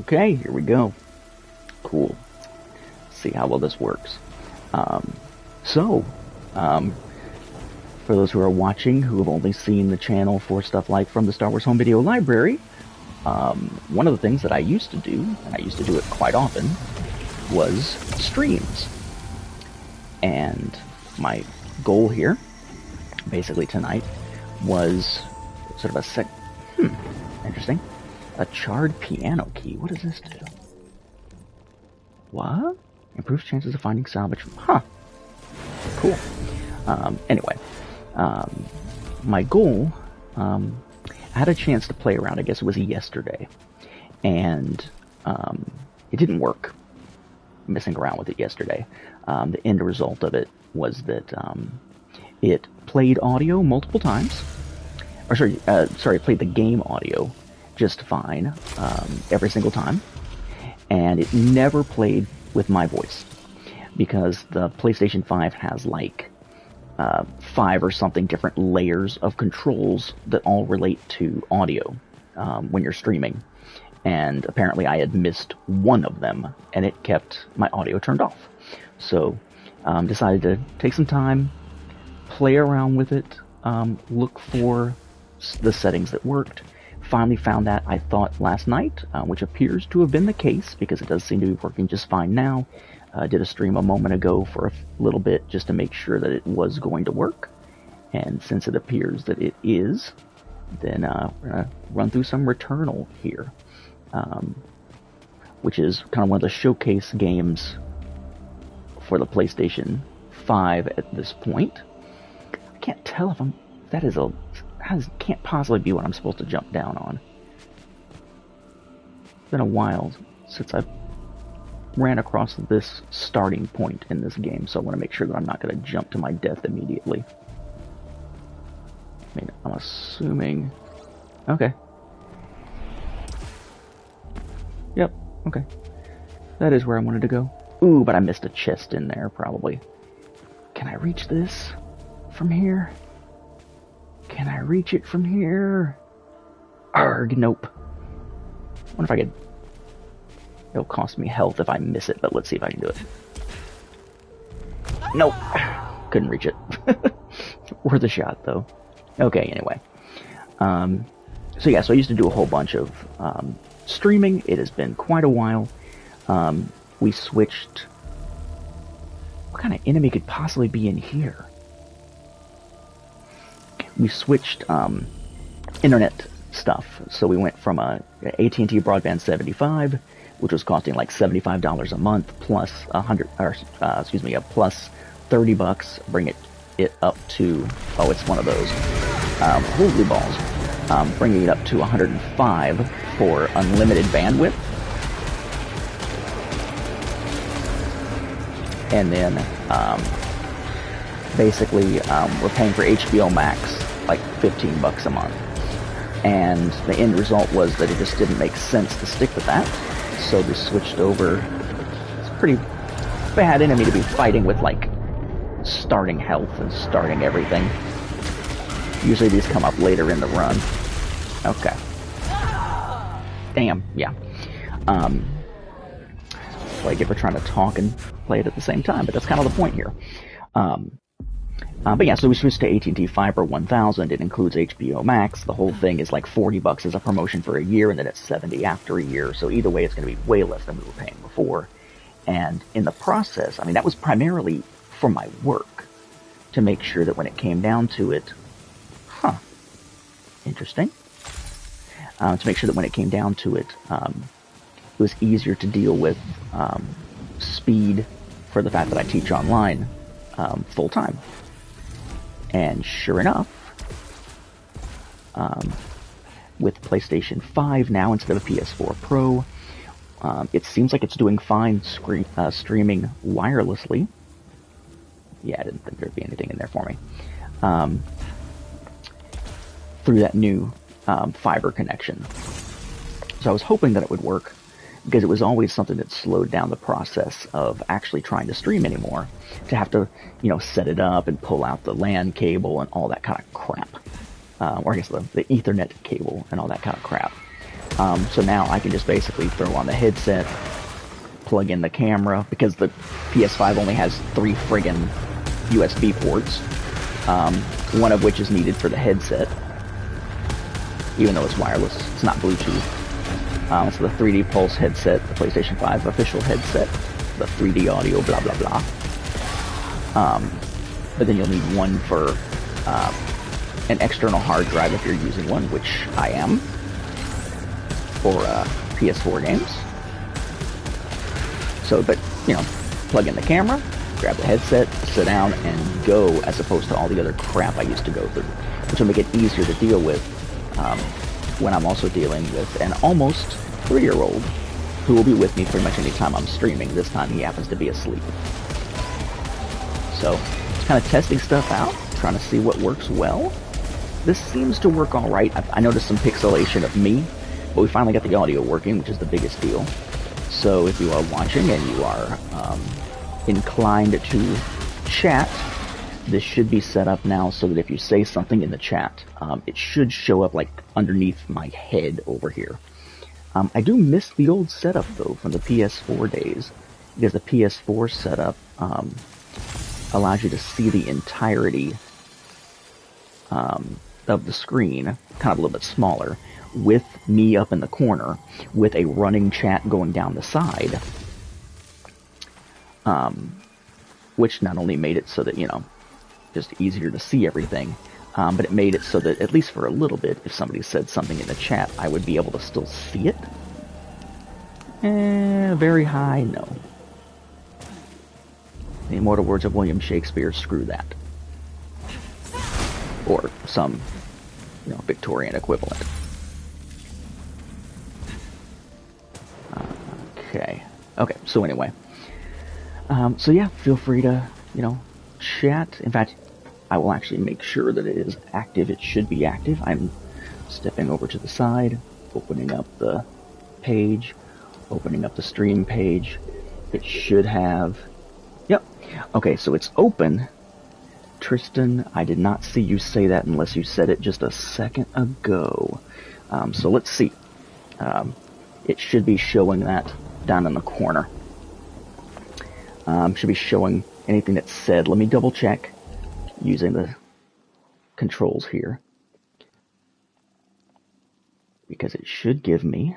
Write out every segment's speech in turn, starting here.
Okay, here we go. Cool. See how well this works. So, for those who are watching who have only seen the channel for stuff like from the Star Wars Home Video Library, one of the things that I used to do, and I used to do it quite often, was streams. And my goal here, basically tonight, was sort of interesting. A charred piano key. What does this do? What? Improves chances of finding salvage. Huh. Cool. Anyway, my goal, I had a chance to play around, I guess it was yesterday, and it didn't work, messing around with it yesterday. The end result of it was that it played audio multiple times, or sorry, it played the game audio just fine every single time, and it never played with my voice, because the PlayStation 5 has like 5 or something different layers of controls that all relate to audio when you're streaming, and apparently I had missed one of them, and it kept my audio turned off. So decided to take some time, play around with it, look for the settings that worked. Finally found that, I thought, last night, which appears to have been the case, because it does seem to be working just fine now. Did a stream a moment ago for a little bit just to make sure that it was going to work. And since it appears that it is, then we're going to run through some Returnal here, which is kind of one of the showcase games for the PlayStation 5 at this point. I can't tell if can't possibly be what I'm supposed to jump down on. It's been a while since I've ran across this starting point in this game, so I want to make sure that I'm not going to jump to my death immediately. I mean, I'm assuming... Okay. Yep, okay. That is where I wanted to go. Ooh, but I missed a chest in there, probably. Can I reach this from here? Can I reach it from here? Arg, nope. I wonder if I could... It'll cost me health if I miss it, but let's see if I can do it. Nope. Couldn't reach it. Worth a shot, though. Okay, anyway. So yeah, so I used to do a whole bunch of streaming. It has been quite a while. We switched... What kind of enemy could possibly be in here? We switched internet stuff. So we went from a AT&T Broadband 75, which was costing like $75 a month, plus plus $30, bring it up to, oh, it's one of those, holy balls, bringing it up to $105 for unlimited bandwidth. And then, basically, we're paying for HBO Max like $15 a month. And the end result was that it just didn't make sense to stick with that. So we switched over. It's a pretty bad enemy to be fighting with, like, starting health and starting everything. Usually these come up later in the run. Okay. Damn, yeah. Like if we're trying to talk and play it at the same time, but that's kind of the point here. But yeah, so we switched to AT&T Fiber 1000. It includes HBO Max. The whole thing is like $40 as a promotion for a year, and then it's $70 after a year. So either way, it's going to be way less than we were paying before. And in the process, I mean, that was primarily for my work, to make sure that when it came down to it, interesting. To make sure that when it came down to it, it was easier to deal with speed for the fact that I teach online full time. And sure enough, with PlayStation 5 now instead of a PS4 Pro, it seems like it's doing fine streaming wirelessly. Yeah, I didn't think there'd be anything in there for me. Through that new fiber connection. So I was hoping that it would work, because it was always something that slowed down the process of actually trying to stream anymore. To have to, set it up and pull out the LAN cable and all that kind of crap. Or I guess the Ethernet cable and all that kind of crap. So now I can just basically throw on the headset, plug in the camera, because the PS5 only has 3 friggin' USB ports, one of which is needed for the headset, even though it's wireless, it's not Bluetooth. So the 3D Pulse headset, the PlayStation 5 official headset, the 3D audio, blah blah blah. But then you'll need one for an external hard drive if you're using one, which I am, for PS4 games. So, but, you know, plug in the camera, grab the headset, sit down, and go, as opposed to all the other crap I used to go through, which will make it easier to deal with when I'm also dealing with an almost 3-year-old who will be with me pretty much any time I'm streaming. This time he happens to be asleep. So, just kind of testing stuff out, trying to see what works well. This seems to work alright. I noticed some pixelation of me, but we finally got the audio working, which is the biggest deal. So if you are watching and you are inclined to chat, this should be set up now so that if you say something in the chat, it should show up like underneath my head over here. I do miss the old setup though from the PS4 days, because the PS4 setup allows you to see the entirety of the screen, kind of a little bit smaller, with me up in the corner, with a running chat going down the side, which not only made it so that, you know, just easier to see everything, but it made it so that, at least for a little bit, if somebody said something in the chat, I would be able to still see it. Very high, no. The immortal words of William Shakespeare, screw that. Or some, you know, Victorian equivalent. Okay, so anyway. So yeah, feel free to, you know, chat. In fact, I will actually make sure that it is active. It should be active. I'm stepping over to the side, opening up the page, opening up the stream page. It should have... Yep. Okay, so it's open. Tristan, I did not see you say that unless you said it just a second ago. So let's see. It should be showing that down in the corner. Should be showing anything that's said. Let me double check using the controls here, because it should give me,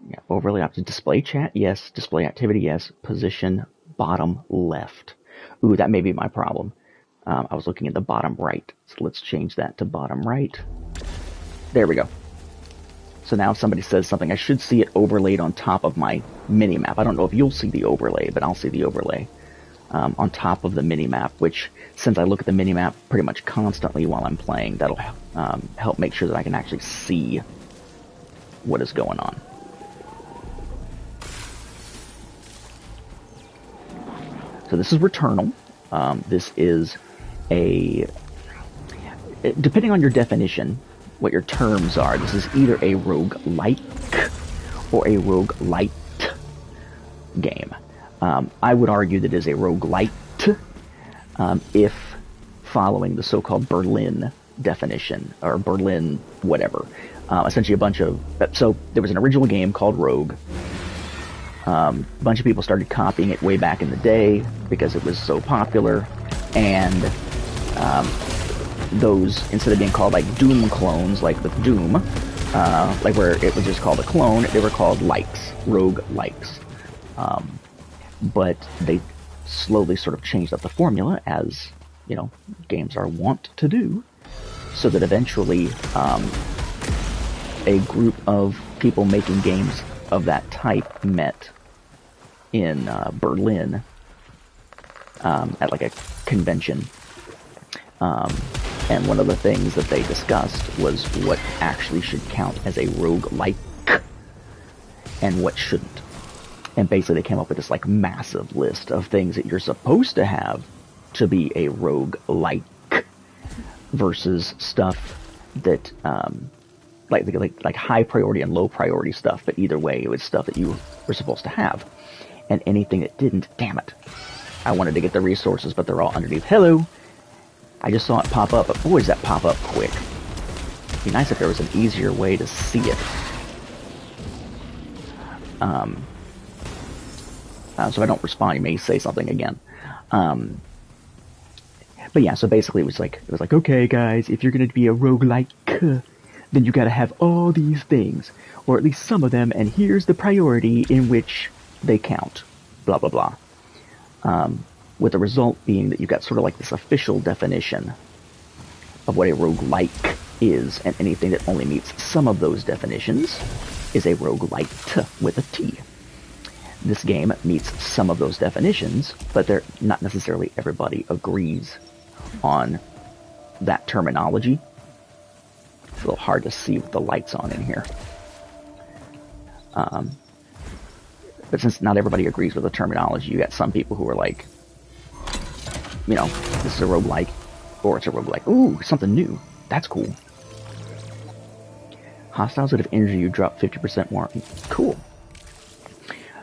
yeah, overlay options, display chat, yes, display activity, yes, position bottom left. Ooh, that may be my problem. I was looking at the bottom right, so let's change that to bottom right. There we go. So now if somebody says something, I should see it overlaid on top of my mini-map. I don't know if you'll see the overlay, but I'll see the overlay on top of the mini-map, which, since I look at the mini-map pretty much constantly while I'm playing, that'll help make sure that I can actually see what is going on. So this is Returnal. This is a... Depending on your definition, what your terms are, this is either a roguelike or a roguelite game. I would argue that it is a roguelite if following the so-called Berlin definition, or Berlin whatever. Essentially a bunch of... So there was an original game called Rogue. A bunch of people started copying it way back in the day because it was so popular, and those, instead of being called like Doom clones, like with Doom, like where it was just called a clone, they were called likes, rogue likes. But they slowly sort of changed up the formula, as, you know, games are wont to do, so that eventually a group of people making games of that type met in Berlin at like a convention. And one of the things that they discussed was what actually should count as a roguelike and what shouldn't. And basically they came up with this like massive list of things that you're supposed to have to be a roguelike versus stuff that like high priority and low priority stuff, but either way it was stuff that you were supposed to have. And anything that didn't, damn it. I wanted to get the resources, but they're all underneath. Hello! I just saw it pop up, but boy, does that pop up quick. It'd be nice if there was an easier way to see it. So if I don't respond, you may say something again. But yeah, so basically it was like, okay guys, if you're gonna be a roguelike, then you gotta have all these things, or at least some of them, and here's the priority in which they count. Blah blah blah. With the result being that you've got sort of like this official definition of what a roguelike is, and anything that only meets some of those definitions is a roguelite with a T. This game meets some of those definitions, but they're not necessarily everybody agrees on that terminology. It's a little hard to see with the lights on in here. But since not everybody agrees with the terminology, you got some people who are like, you know, this is a roguelike, or it's a roguelike. Ooh, something new. That's cool. Hostiles that have injured you drop 50% more. Cool.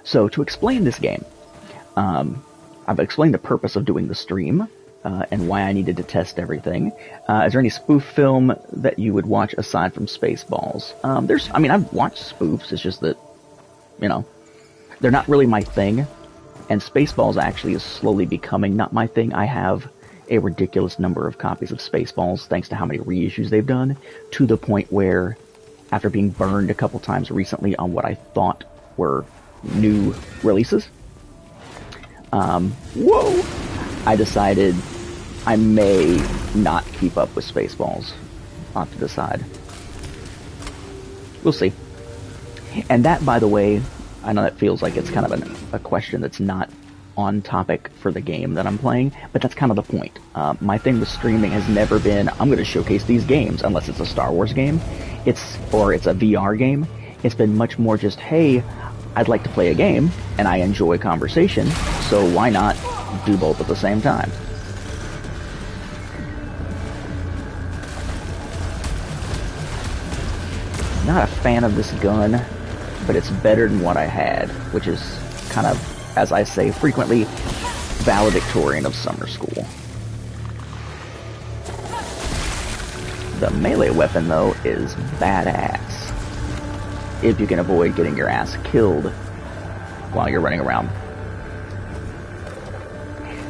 So, to explain this game, I've explained the purpose of doing the stream, and why I needed to test everything. Is there any spoof film that you would watch aside from Spaceballs? I've watched spoofs, it's just that, you know, they're not really my thing, and Spaceballs actually is slowly becoming not my thing. I have a ridiculous number of copies of Spaceballs, thanks to how many reissues they've done, to the point where, after being burned a couple times recently on what I thought were new releases, I decided I may not keep up with Spaceballs. I'll have to decide. We'll see. And that, by the way, I know that feels like it's kind of a question that's not on topic for the game that I'm playing, but that's kind of the point. My thing with streaming has never been, I'm going to showcase these games, unless it's a Star Wars game, or it's a VR game. It's been much more just, hey, I'd like to play a game, and I enjoy conversation, so why not do both at the same time? Not a fan of this gun, but it's better than what I had, which is kind of, as I say frequently, valedictorian of summer school. The melee weapon, though, is badass. If you can avoid getting your ass killed while you're running around.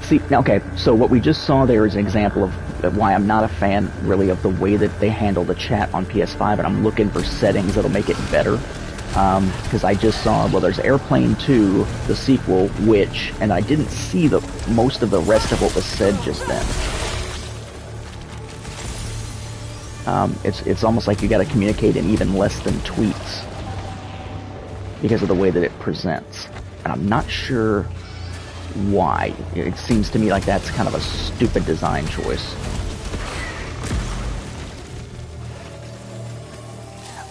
See, now, okay, so what we just saw there is an example of why I'm not a fan, really, of the way that they handle the chat on PS5, and I'm looking for settings that'll make it better. Because I just saw, well, there's Airplane 2, the sequel, which, and I didn't see most of the rest of what was said just then. It's almost like you gotta communicate in even less than tweets, because of the way that it presents. And I'm not sure why. It seems to me like that's kind of a stupid design choice.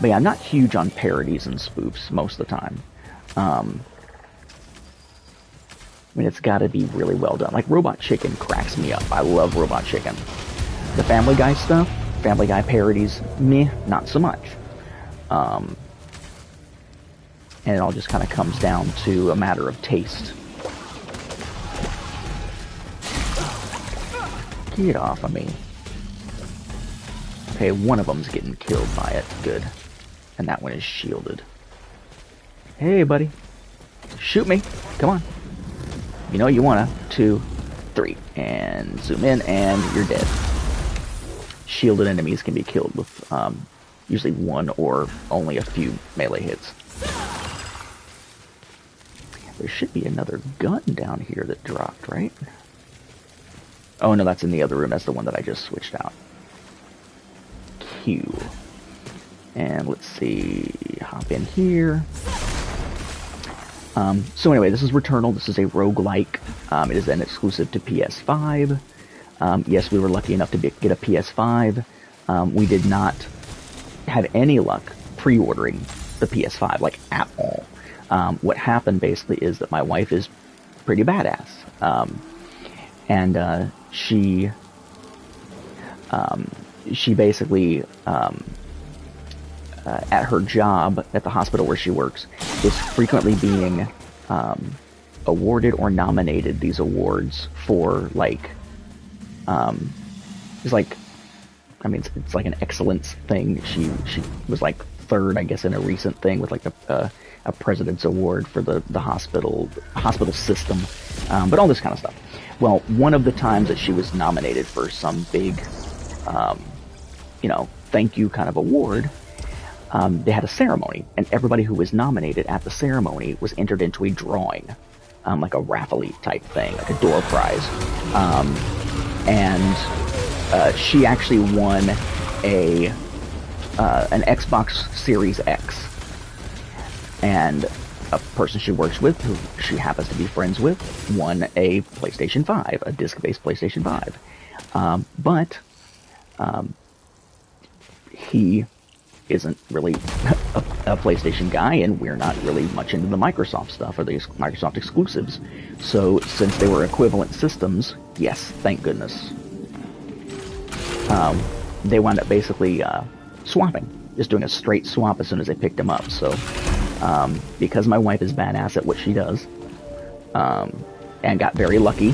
But yeah, I'm not huge on parodies and spoofs most of the time. I mean, it's gotta be really well done. Like, Robot Chicken cracks me up. I love Robot Chicken. The Family Guy stuff, Family Guy parodies, meh, not so much. And it all just kind of comes down to a matter of taste. Get off of me. Okay, one of them's getting killed by it. Good. And that one is shielded. Hey, buddy. Shoot me. Come on. You know you wanna. 2, 3. And zoom in, and you're dead. Shielded enemies can be killed with usually one or only a few melee hits. There should be another gun down here that dropped, right? Oh no, that's in the other room. That's the one that I just switched out. Q. And let's see, hop in here. So anyway, this is Returnal. This is a roguelike. It is an exclusive to PS5. Yes, we were lucky enough to get a PS5. We did not have any luck pre-ordering the PS5, like, at all. What happened basically is that my wife is pretty badass. And she basically, at her job, at the hospital where she works, is frequently being awarded or nominated these awards for, like, it's like, I mean, it's like an excellence thing. She was like third, I guess, in a recent thing with like a president's award for the hospital system, but all this kind of stuff. Well, one of the times that she was nominated for some big, thank you kind of award, they had a ceremony, and everybody who was nominated at the ceremony was entered into a drawing, like a raffle type thing, like a door prize, and she actually won an Xbox Series X, and a person she works with, who she happens to be friends with, won a PlayStation 5, a disc-based PlayStation 5. But he isn't really a PlayStation guy, and we're not really much into the Microsoft stuff or the Microsoft exclusives. So since they were equivalent systems, yes, thank goodness, they wound up basically swapping, just doing a straight swap as soon as they picked him up. So because my wife is badass at what she does, and got very lucky,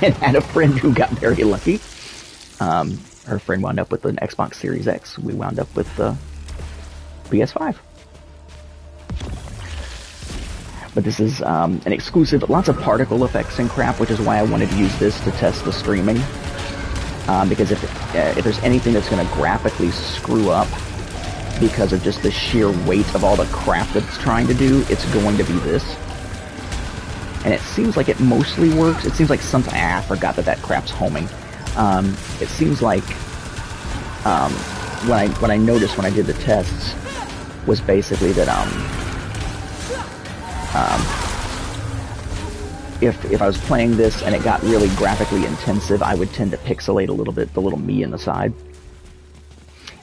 and had a friend who got very lucky, her friend wound up with an Xbox Series X. We wound up with the PS5. But this is an exclusive, lots of particle effects and crap, which is why I wanted to use this to test the streaming. Because if there's anything that's going to graphically screw up because of just the sheer weight of all the crap that it's trying to do, it's going to be this. And it seems like it mostly works. It seems like sometimes... I forgot that crap's homing. It seems like what I noticed when I did the tests was basically that if I was playing this and it got really graphically intensive, I would tend to pixelate a little bit the little me in the side.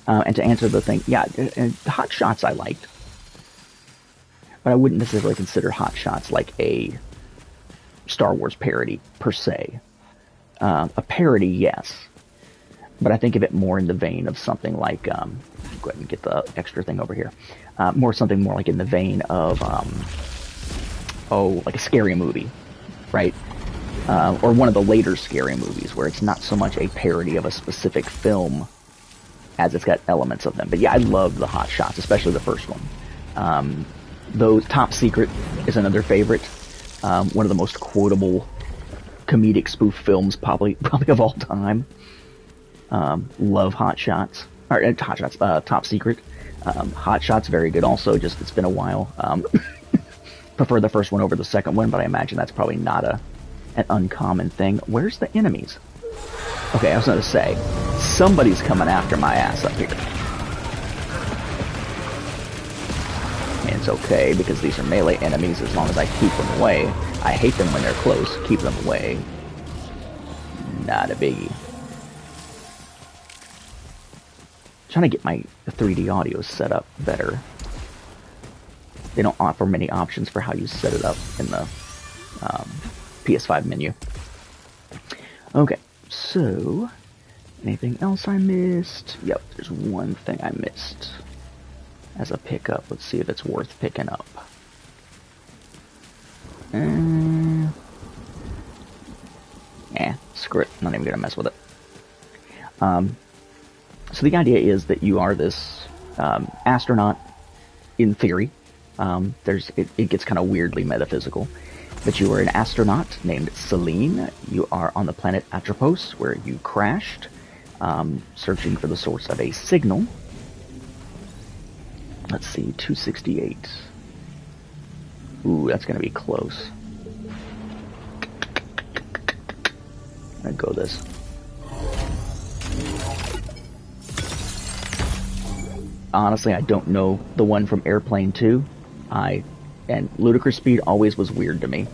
And to answer the thing, yeah, Hot Shots I liked, but I wouldn't necessarily consider Hot Shots like a Star Wars parody per se. A parody, yes, but I think of it more in the vein of something like, go ahead and get the extra thing over here, something more like in the vein of, like a scary movie, right? Or one of the later scary movies where it's not so much a parody of a specific film as it's got elements of them. But yeah, I love the Hot Shots, especially the first one. Those Top Secret is another favorite, one of the most quotable comedic spoof films probably of all time. Love Hot Shots. Or Hot Shots, Top Secret. Hot Shots, very good also, just it's been a while. Prefer the first one over the second one, but I imagine that's probably not an uncommon thing. Where's the enemies? Okay, I was going to say, somebody's coming after my ass up here. And it's okay, because these are melee enemies as long as I keep them away. I hate them when they're close. Keep them away. Not a biggie. Trying to get my 3D audio set up better. They don't offer many options for how you set it up in the PS5 menu. Okay, so anything else I missed? Yep, there's one thing I missed as a pickup. Let's see if it's worth picking up. Screw it. Not even gonna mess with it. So the idea is that you are this astronaut, in theory. It gets kind of weirdly metaphysical. But you are an astronaut named Celine. You are on the planet Atropos, where you crashed, searching for the source of a signal. Let's see, 268. Ooh, that's going to be close. I'm going to go this. Honestly, I don't know the one from Airplane 2. And ludicrous speed always was weird to me.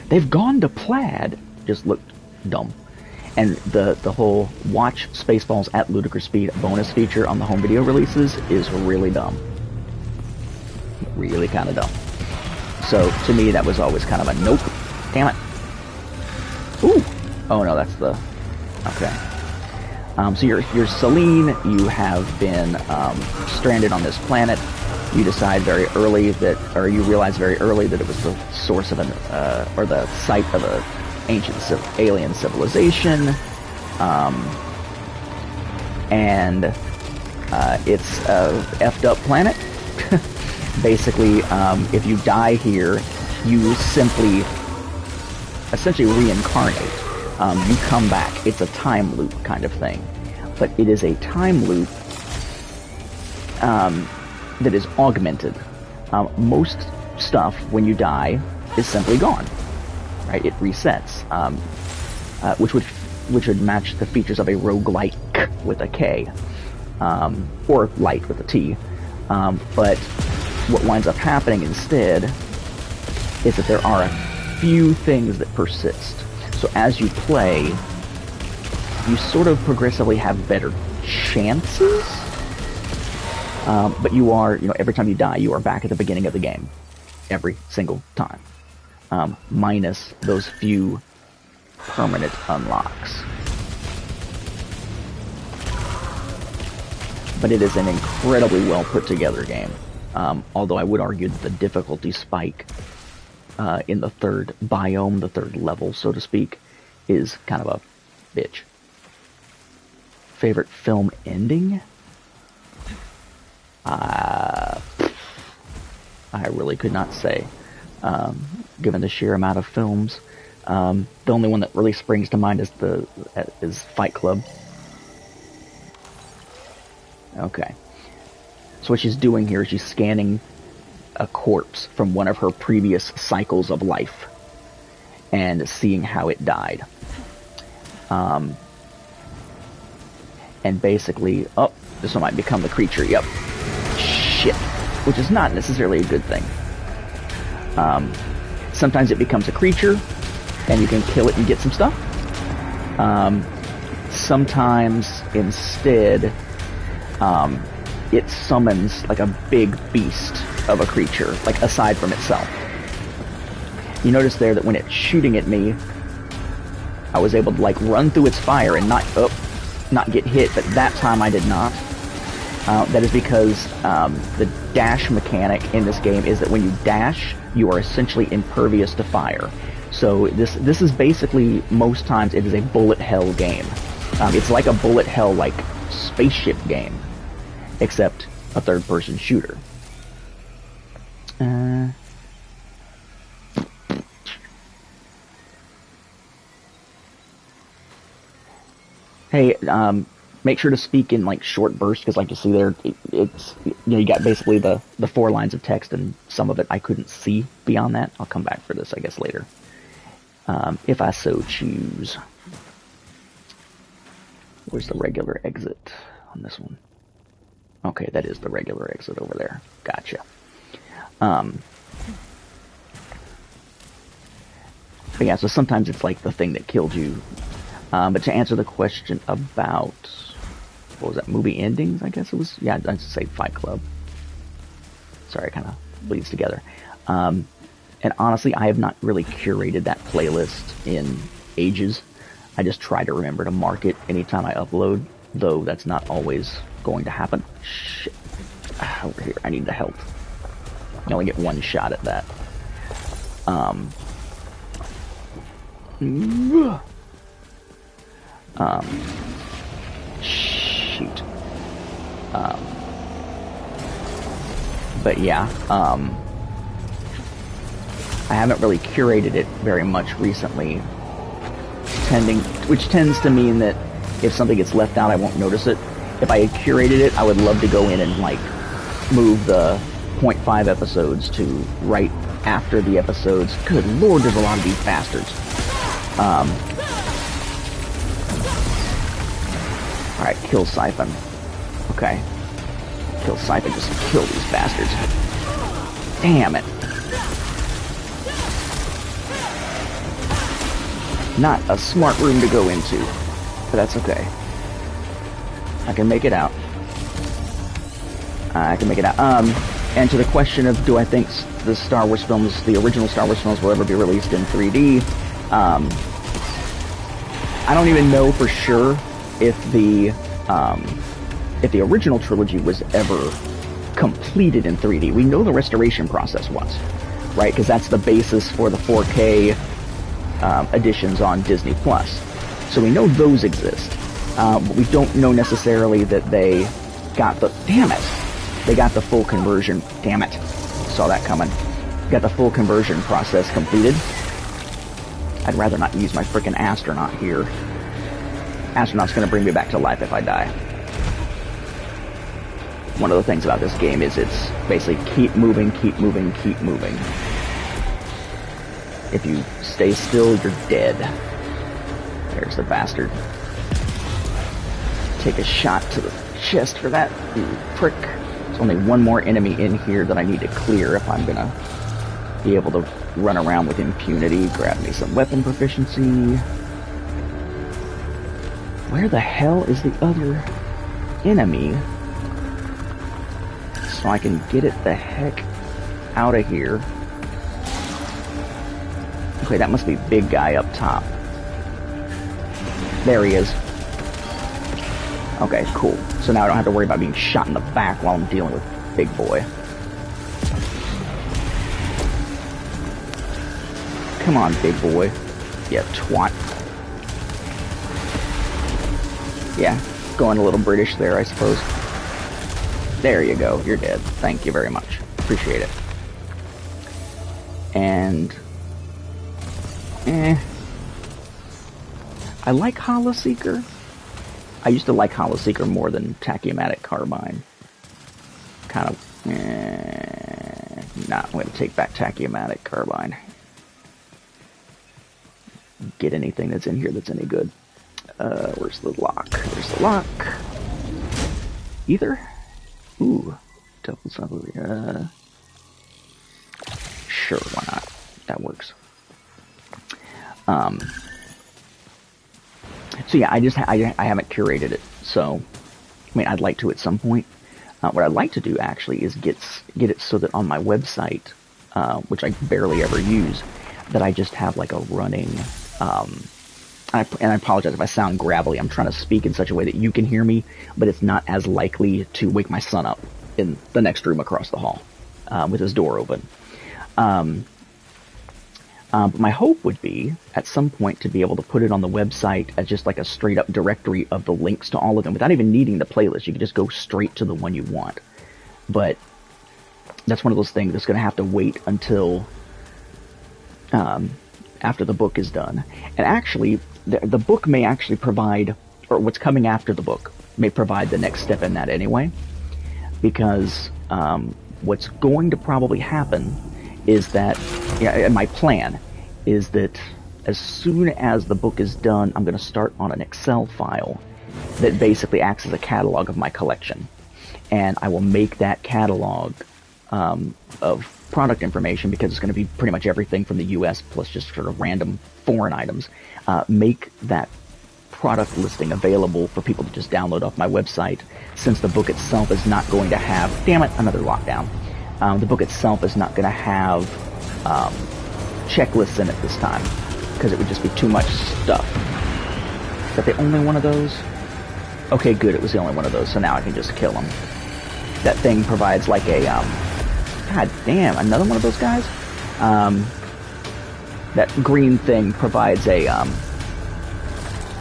They've gone to plaid. Just looked dumb. And the whole watch Spaceballs at ludicrous speed bonus feature on the home video releases is really dumb. Really kind of dumb. So to me that was always kind of a nope. Damn it. Ooh. Oh no, that's the... Okay. So you're Celine. You have been stranded on this planet. You decide very early that, or you realize very early that it was the source of or the site of an ancient alien civilization. and it's a effed up planet. Basically, if you die here, you simply, essentially reincarnate. You come back. It's a time loop kind of thing. But it is a time loop that is augmented. Most stuff, when you die, is simply gone. Right? It resets. Which would match the features of a roguelike with a K. Or light with a T. But what winds up happening instead is that there are a few things that persist. So as you play, you sort of progressively have better chances, but you are, every time you die, you are back at the beginning of the game. Every single time. Minus those few permanent unlocks. But it is an incredibly well put together game. Although I would argue that the difficulty spike in the third biome, the third level, so to speak, is kind of a bitch. Favorite film ending? I really could not say. Given the sheer amount of films, the only one that really springs to mind is Fight Club. Okay. So what she's doing here is she's scanning a corpse from one of her previous cycles of life and seeing how it died. And basically, this one might become the creature. Yep. Shit. Which is not necessarily a good thing. Sometimes it becomes a creature and you can kill it and get some stuff. Sometimes instead, it summons like a big beast of a creature, like aside from itself. You notice there that when it's shooting at me, I was able to like run through its fire and not get hit, but that time I did not. That is because the dash mechanic in this game is that when you dash, you are essentially impervious to fire. So this is basically, most times, it is a bullet hell game. It's like a bullet hell like spaceship game, except a third-person shooter. Hey, make sure to speak in like short bursts, because like you see there, it's you got basically the 4 lines of text, and some of it I couldn't see beyond that. I'll come back for this, I guess, later, if I so choose. Where's the regular exit on this one? Okay, that is the regular exit over there. Gotcha. But yeah, so sometimes it's like the thing that killed you. But to answer the question about, what was that, movie endings, I guess it was? Yeah, I'd say Fight Club. Sorry, it kind of bleeds together. And honestly, I have not really curated that playlist in ages. I just try to remember to mark it anytime I upload, though that's not always going to happen. Shit. Over here, I need the health. You only get one shot at that. Shoot. But yeah, I haven't really curated it very much recently, which tends to mean that if something gets left out, I won't notice it. If I had curated it, I would love to go in and like move the 0.5 episodes to right after the episodes. Good lord, there's a lot of these bastards. Alright, kill Siphon. Okay. Kill Siphon, just kill these bastards. Damn it. Not a smart room to go into, but that's okay. I can make it out. And to the question of, do I think the Star Wars films, the original Star Wars films, will ever be released in 3D? I don't even know for sure if the original trilogy was ever completed in 3D. We know the restoration process was, right? Because that's the basis for the 4K editions on Disney Plus. So we know those exist. We don't know necessarily that they got the... Damn it! They got the full conversion... Damn it. Saw that coming. Got the full conversion process completed. I'd rather not use my frickin' astronaut here. Astronaut's gonna bring me back to life if I die. One of the things about this game is it's basically keep moving, keep moving, keep moving. If you stay still, you're dead. There's the bastard. Take a shot to the chest for that prick. There's only one more enemy in here that I need to clear if I'm gonna be able to run around with impunity. Grab me some weapon proficiency. Where the hell is the other enemy? So I can get it the heck out of here. Okay, that must be big guy up top. There he is. Okay, cool. So now I don't have to worry about being shot in the back while I'm dealing with big boy. Come on, big boy. Yeah, twat. Yeah, going a little British there, I suppose. There you go. You're dead. Thank you very much. Appreciate it. And... I like Holoseeker. I used to like Holoseeker more than Tachyomatic Carbine. Kind of... Nah, I'm going to take back Tachyomatic Carbine. Get anything that's in here that's any good. Where's the lock? There's the lock. Either? Ooh. Double something. Sure, why not? That works. So yeah, I haven't curated it, so, I mean, I'd like to at some point. What I'd like to do, actually, is get it so that on my website, which I barely ever use, that I just have, like, a running, and I apologize if I sound gravelly. I'm trying to speak in such a way that you can hear me, but it's not as likely to wake my son up in the next room across the hall, with his door open. But my hope would be, at some point, to be able to put it on the website as just like a straight-up directory of the links to all of them, without even needing the playlist. You can just go straight to the one you want. But that's one of those things that's going to have to wait until after the book is done. And actually, the book may actually provide, or what's coming after the book, may provide the next step in that anyway. Because what's going to probably happen is that, yeah, my plan is that as soon as the book is done, I'm going to start on an Excel file that basically acts as a catalog of my collection. And I will make that catalog of product information, because it's going to be pretty much everything from the US plus just sort of random foreign items. Make that product listing available for people to just download off my website, since the book itself is not going to have... Damn it, another lockdown. The book itself is not going to have checklists in it this time, because it would just be too much stuff. Is that the only one of those? Okay, good, it was the only one of those, so now I can just kill him. That thing provides like a, God damn, another one of those guys? That green thing provides a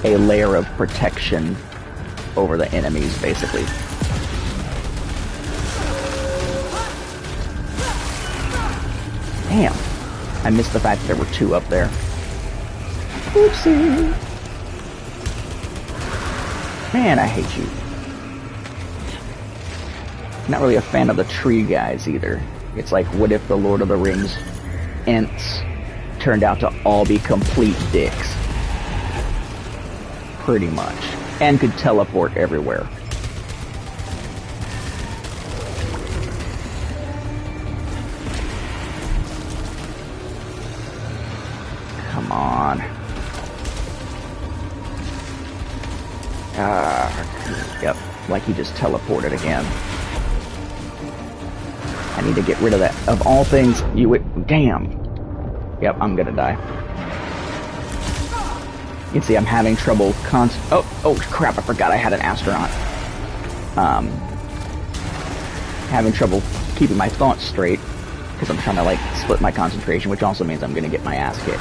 layer of protection over the enemies, basically. Damn. I missed the fact that there were two up there. Oopsie. Man, I hate you. Not really a fan of the tree guys either. It's like, what if the Lord of the Rings Ents turned out to all be complete dicks? Pretty much. And could teleport everywhere. Come on. Yep, like he just teleported again. I need to get rid of that. Of all things, you would... Damn. Yep, I'm gonna die. You can see I'm having trouble Oh crap, I forgot I had an astronaut. Having trouble keeping my thoughts straight, because I'm trying to, like, split my concentration, which also means I'm gonna get my ass kicked.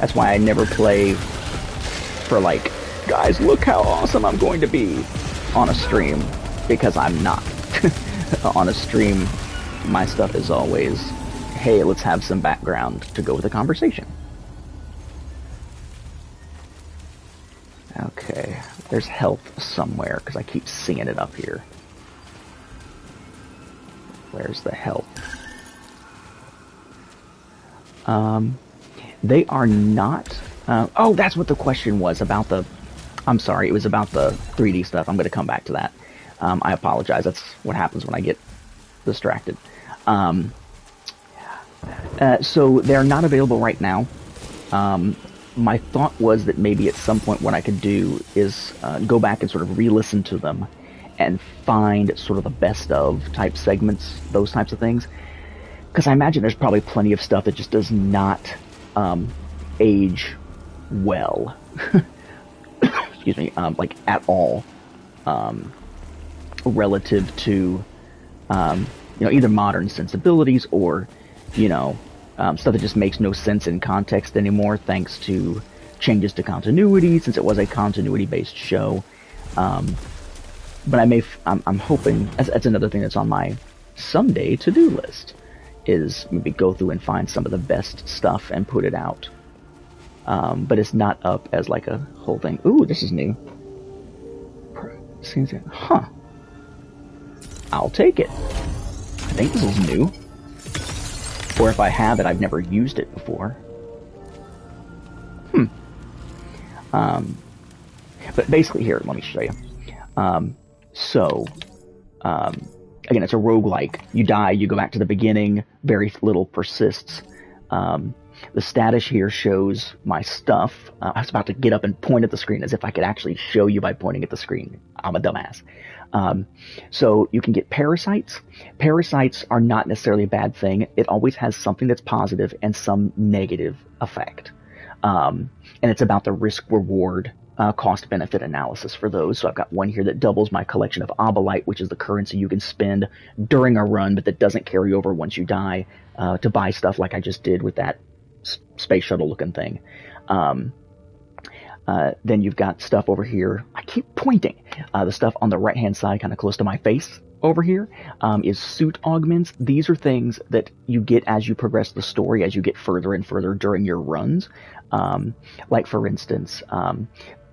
That's why I never play for, like, guys, look how awesome I'm going to be on a stream, because I'm not. On a stream, my stuff is always, hey, let's have some background to go with the conversation. Okay, there's health somewhere, because I keep seeing it up here. Where's the health? They are not... oh, that's what the question was about the... I'm sorry, it was about the 3D stuff. I'm going to come back to that. I apologize. That's what happens when I get distracted. So they're not available right now. My thought was that maybe at some point what I could do is go back and sort of re-listen to them and find sort of the best of type segments, those types of things. Because I imagine there's probably plenty of stuff that just does not age well. Excuse me, like at all, relative to, you know, either modern sensibilities or, you know, stuff that just makes no sense in context anymore, thanks to changes to continuity, since it was a continuity-based show. But I'm hoping, that's another thing that's on my someday to-do list, is maybe go through and find some of the best stuff and put it out. But it's not up as like a whole thing. Ooh, this is new. Seems, huh. I'll take it. I think this is new. Or if I have it, I've never used it before. But basically here, let me show you. Again, it's a roguelike. You die, you go back to the beginning, very little persists. The status here shows my stuff. I was about to get up and point at the screen as if I could actually show you by pointing at the screen. I'm a dumbass. So you can get parasites. Parasites are not necessarily a bad thing. It always has something that's positive and some negative effect. And it's about the risk-reward cost-benefit analysis for those. So I've got one here that doubles my collection of Obolite, which is the currency you can spend during a run, but that doesn't carry over once you die, to buy stuff like I just did with that space shuttle-looking thing. Then you've got stuff over here. I keep pointing. The stuff on the right-hand side, kind of close to my face over here, is suit augments. These are things that you get as you progress the story, as you get further and further during your runs. Like, for instance,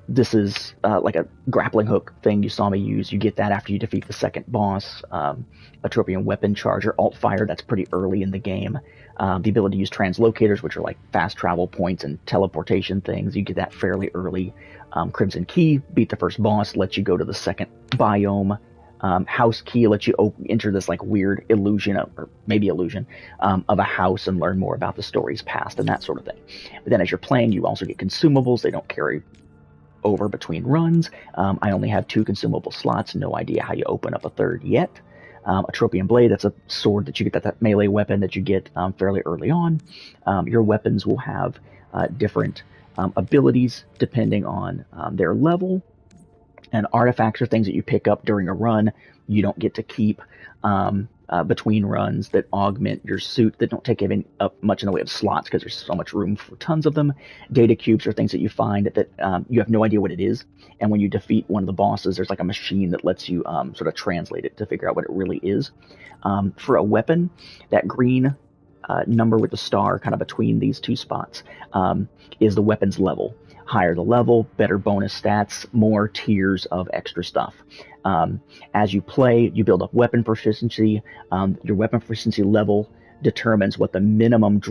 this is like a grappling hook thing you saw me use. You get that after you defeat the second boss. Atropian weapon charger, alt fire, that's pretty early in the game. The ability to use translocators, which are like fast travel points and teleportation things, you get that fairly early. Crimson key, beat the first boss, lets you go to the second biome. House key lets you enter this like weird illusion of, or maybe illusion, of a house and learn more about the story's past and that sort of thing. But then as you're playing, you also get consumables. They don't carry over between runs. I only have 2 consumable slots. No idea how you open up a third yet. Atropian blade, that's a sword that you get, that melee weapon that you get fairly early on. Your weapons will have different abilities depending on their level. And artifacts are things that you pick up during a run. You don't get to keep between runs that augment your suit, that don't take up much in the way of slots because there's so much room for tons of them. Data cubes are things that you find that you have no idea what it is. And when you defeat one of the bosses, there's like a machine that lets you sort of translate it to figure out what it really is. For a weapon, that green number with the star kind of between these 2 spots is the weapon's level. Higher the level, better bonus stats, more tiers of extra stuff. As you play, you build up weapon proficiency. Your weapon proficiency level determines what the minimum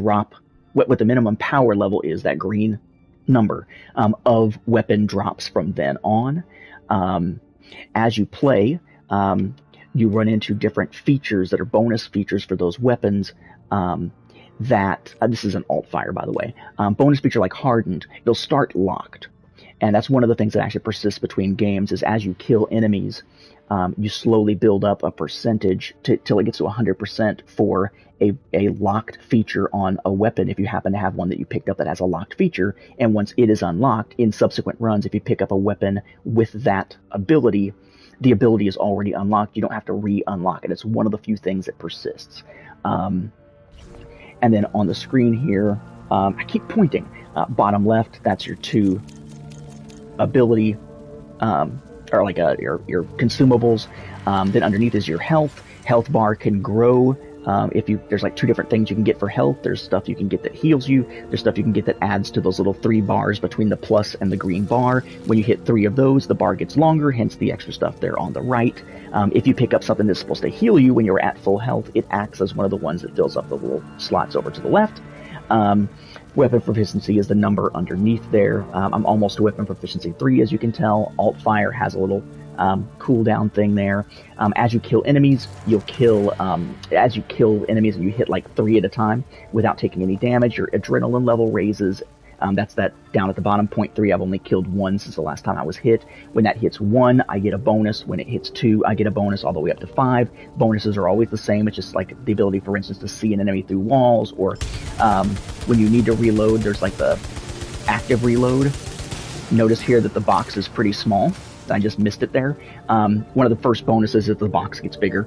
what the minimum power level is, that green number, of weapon drops from then on. As you play, you run into different features that are bonus features for those weapons. This is an alt fire, by the way. Bonus feature like hardened, it'll start locked. And that's one of the things that actually persists between games, is as you kill enemies, you slowly build up a percentage till it gets to 100% for a locked feature on a weapon, if you happen to have one that you picked up that has a locked feature. And once it is unlocked, in subsequent runs, if you pick up a weapon with that ability, the ability is already unlocked. You don't have to re-unlock it. It's one of the few things that persists. And then on the screen here, I keep pointing. Bottom left, that's your 2 ability, or like your consumables. Then underneath is your health. Health bar can grow. There's like 2 different things you can get for health. There's stuff you can get that heals you. There's stuff you can get that adds to those little 3 bars between the plus and the green bar. When you hit 3 of those, the bar gets longer, hence the extra stuff there on the right. If you pick up something that's supposed to heal you when you're at full health, it acts as one of the ones that fills up the little slots over to the left. Weapon proficiency is the number underneath there. I'm almost to weapon proficiency 3, as you can tell. Alt fire has a little cooldown thing there. As you kill enemies, as you kill enemies and you hit like 3 at a time without taking any damage, your adrenaline level raises. That's that down at the bottom, 0.3. I've only killed 1 since the last time I was hit. When that hits 1, I get a bonus. When it hits 2, I get a bonus all the way up to 5. Bonuses are always the same. It's just like the ability, for instance, to see an enemy through walls, or when you need to reload, there's like the active reload. Notice here that the box is pretty small. I just missed it there. One of the first bonuses is the box gets bigger.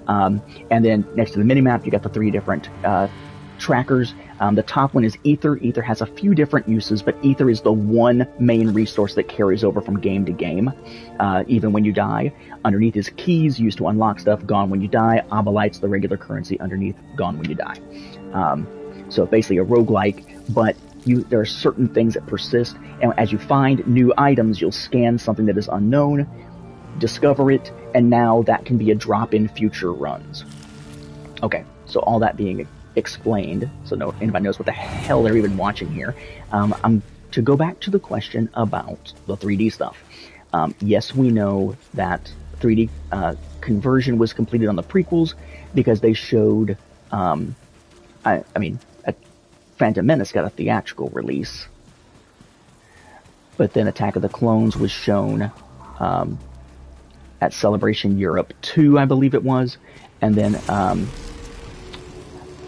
And then next to the minimap, you got the 3 different trackers. The top one is Ether. Ether has a few different uses, but Ether is the one main resource that carries over from game to game, even when you die. Underneath is Keys, used to unlock stuff, gone when you die. Obolites, the regular currency underneath, gone when you die. So basically a roguelike, but there are certain things that persist, and as you find new items, you'll scan something that is unknown, discover it, and now that can be a drop in future runs. Okay, so all that being explained, so anybody knows what the hell they're even watching here. To go back to the question about the 3D stuff. Yes, we know that 3D conversion was completed on the prequels because they showed, Phantom Menace got a theatrical release, but then Attack of the Clones was shown at Celebration Europe 2, I believe it was, and then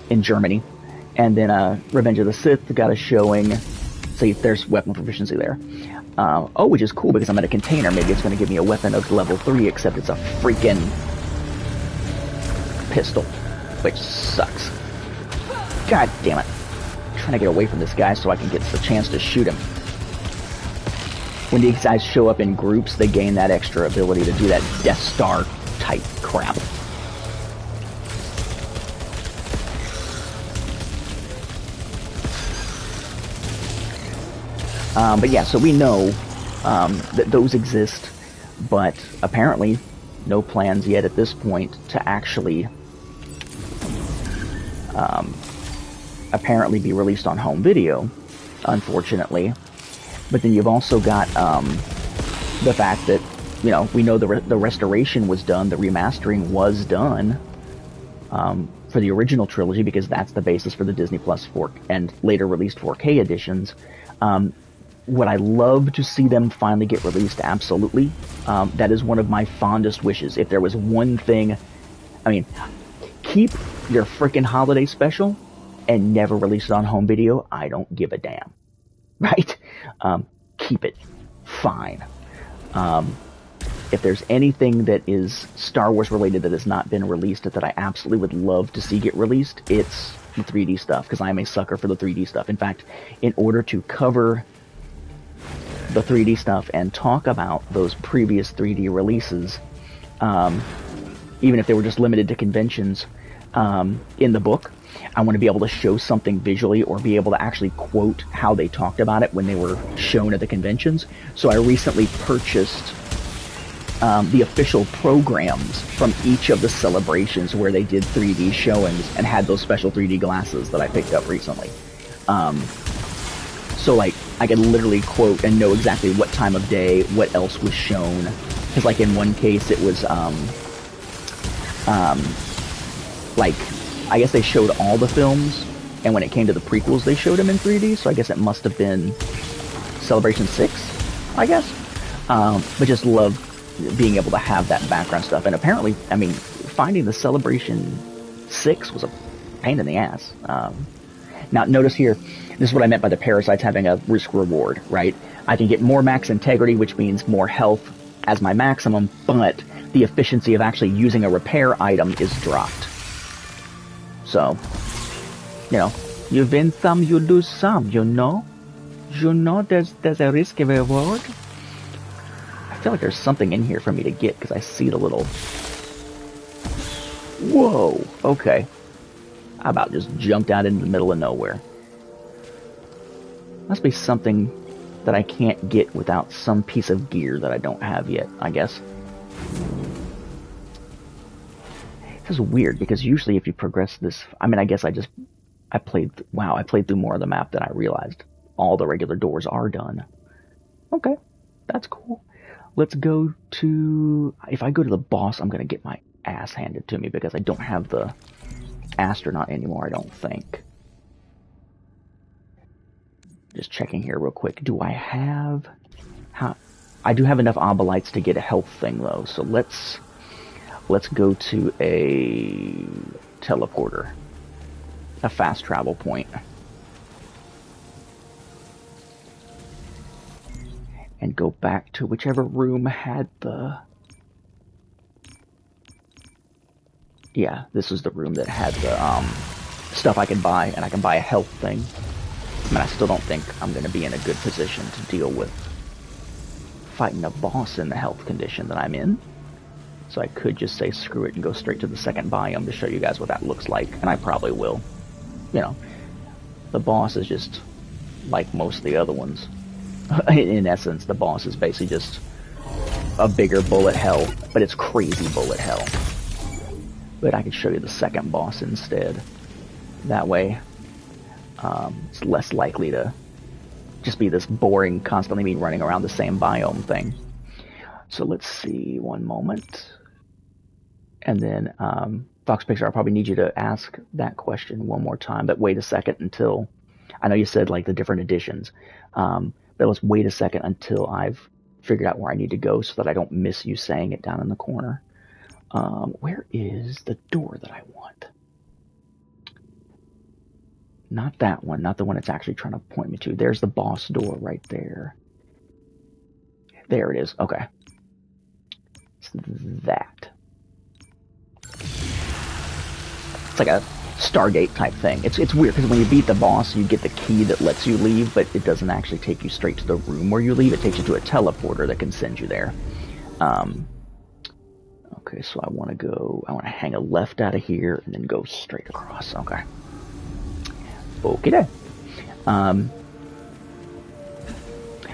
in Germany, and then Revenge of the Sith got a showing. See, there's weapon proficiency there. Which is cool because I'm at a container. Maybe it's going to give me a weapon of level 3, except it's a freaking pistol, which sucks. God damn it. I'm trying to get away from this guy so I can get the chance to shoot him. When these guys show up in groups, they gain that extra ability to do that Death Star type crap. But yeah, so we know that those exist, but apparently no plans yet at this point to actually apparently be released on home video, unfortunately. But then you've also got the fact that, we know the restoration was done, the remastering was done for the original trilogy, because that's the basis for the Disney Plus 4 and later released 4K editions. Would I love to see them finally get released? Absolutely. That is one of my fondest wishes. If there was one thing, keep your frickin' holiday special and never release it on home video. I don't give a damn. Right? Keep it. Fine. If there's anything that is Star Wars related that has not been released that I absolutely would love to see get released, it's the 3D stuff, because I'm a sucker for the 3D stuff. In fact, in order to cover the 3D stuff and talk about those previous 3D releases, even if they were just limited to conventions, in the book, I want to be able to show something visually or be able to actually quote how they talked about it when they were shown at the conventions. So I recently purchased the official programs from each of the celebrations where they did 3D showings and had those special 3D glasses that I picked up recently. So, like, I could literally quote and know exactly what time of day, what else was shown. Because, like, in one case, it was, like, I guess they showed all the films, and when it came to the prequels, they showed them in 3D, so I guess it must have been Celebration 6, I guess. But just love being able to have that background stuff. And apparently, finding the Celebration 6 was a pain in the ass. Now, notice here, this is what I meant by the parasites having a risk-reward, right? I can get more max integrity, which means more health as my maximum, but the efficiency of actually using a repair item is dropped. So, you win some, you lose some, You know there's a risk reward. feel like there's something in here for me to get, because I see the little... Whoa! Okay. I about just jumped out into the middle of nowhere. Must be something that I can't get without some piece of gear that I don't have yet, I guess. This is weird, because usually if you progress this... I mean, I guess I played through more of the map than I realized. All the regular doors are done. Okay, that's cool. Let's go to... If I go to the boss, I'm going to get my ass handed to me, because I don't have the astronaut anymore, I don't think. Just checking here real quick. Do I have... I do have enough obolites to get a health thing, though, so let's go to a teleporter. A fast travel point. And go back to whichever room had the... Yeah, this is the room that had the stuff I can buy, and I can buy a health thing. I mean, I still don't think I'm going to be in a good position to deal with fighting a boss in the health condition that I'm in. So I could just say screw it and go straight to the second biome to show you guys what that looks like, and I probably will. You know, the boss is just like most of the other ones. In essence, the boss is basically just a bigger bullet hell, but it's crazy bullet hell. But I could show you the second boss instead. That way, it's less likely to just be this boring, constantly me running around the same biome thing. So let's see, one moment. And then, Fox Pixar, I'll probably need you to ask that question one more time, but wait a second until... I know you said, like, the different editions, but let's wait a second until I've figured out where I need to go so that I don't miss you saying it down in the corner. Where is the door that I want? Not that one, not the one it's actually trying to point me to. There's the boss door right there. There it is, okay. It's that. It's like a Stargate type thing. It's weird, because when you beat the boss, you get the key that lets you leave, but it doesn't actually take you straight to the room where you leave. It takes you to a teleporter that can send you there. Okay, so I want to hang a left out of here and then go straight across. Okay. Okay then.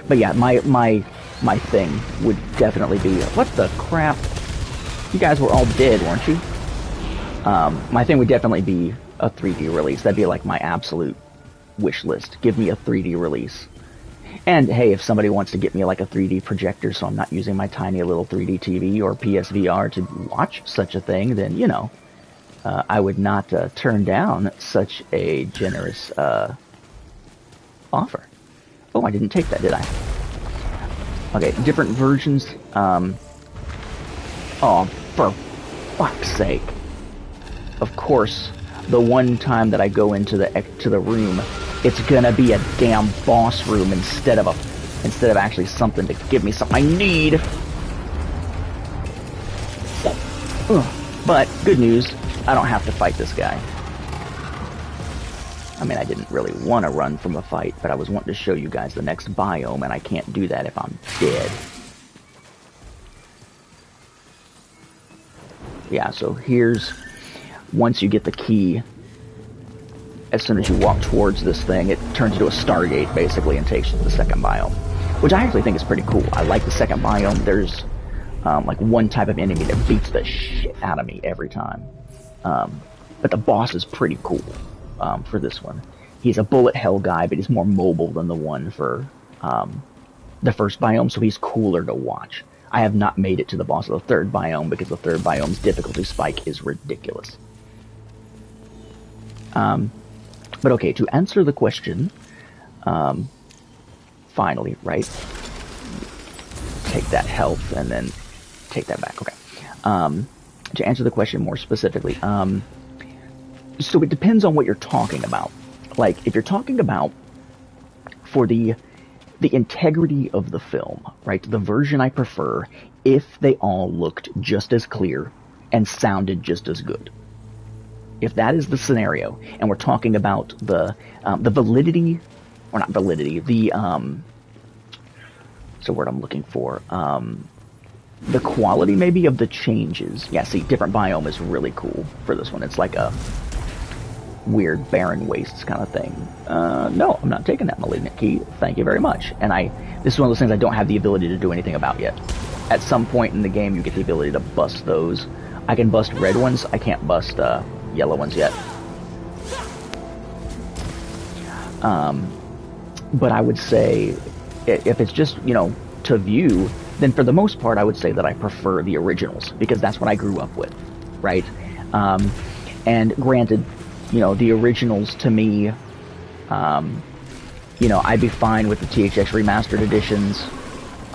But yeah, my thing would definitely be... What the crap? You guys were all dead, weren't you? My thing would definitely be a 3D release. That'd be like my absolute wish list. Give me a 3D release. And hey, if somebody wants to get me like a 3D projector so I'm not using my tiny little 3D TV or PSVR to watch such a thing, then, you know, I would not turn down such a generous offer. Oh, I didn't take that, did I? Okay, different versions. Oh, for fuck's sake. Of course, the one time that I go into the room, it's gonna be a damn boss room instead of actually something to give me something I need. Ugh. But good news, I don't have to fight this guy. I mean, I didn't really want to run from a fight, but I was wanting to show you guys the next biome, and I can't do that if I'm dead. Yeah, so here's... Once you get the key, as soon as you walk towards this thing, it turns into a Stargate, basically, and takes you to the second biome. Which I actually think is pretty cool. I like the second biome. There's, like, one type of enemy that beats the shit out of me every time. But the boss is pretty cool, for this one. He's a bullet hell guy, but he's more mobile than the one for, the first biome, so he's cooler to watch. I have not made it to the boss of the third biome, because the third biome's difficulty spike is ridiculous. But okay, to answer the question, finally, right? Take that health and then take that back, okay. To answer the question more specifically, so it depends on what you're talking about. Like, if you're talking about for the integrity of the film, right? The version I prefer, if they all looked just as clear and sounded just as good. If that is the scenario, and we're talking about the validity, or not validity, the, what's the word I'm looking for? the quality maybe of the changes. Yeah, see, different biome is really cool for this one. It's like a weird barren wastes kind of thing. No, I'm not taking that malignant key. Thank you very much. And this is one of those things I don't have the ability to do anything about yet. At some point in the game, you get the ability to bust those. I can bust red ones. I can't bust yellow ones yet. But I would say, if it's just, to view, then for the most part, I would say that I prefer the originals, because that's what I grew up with, right? And granted, the originals to me, I'd be fine with the THX remastered editions.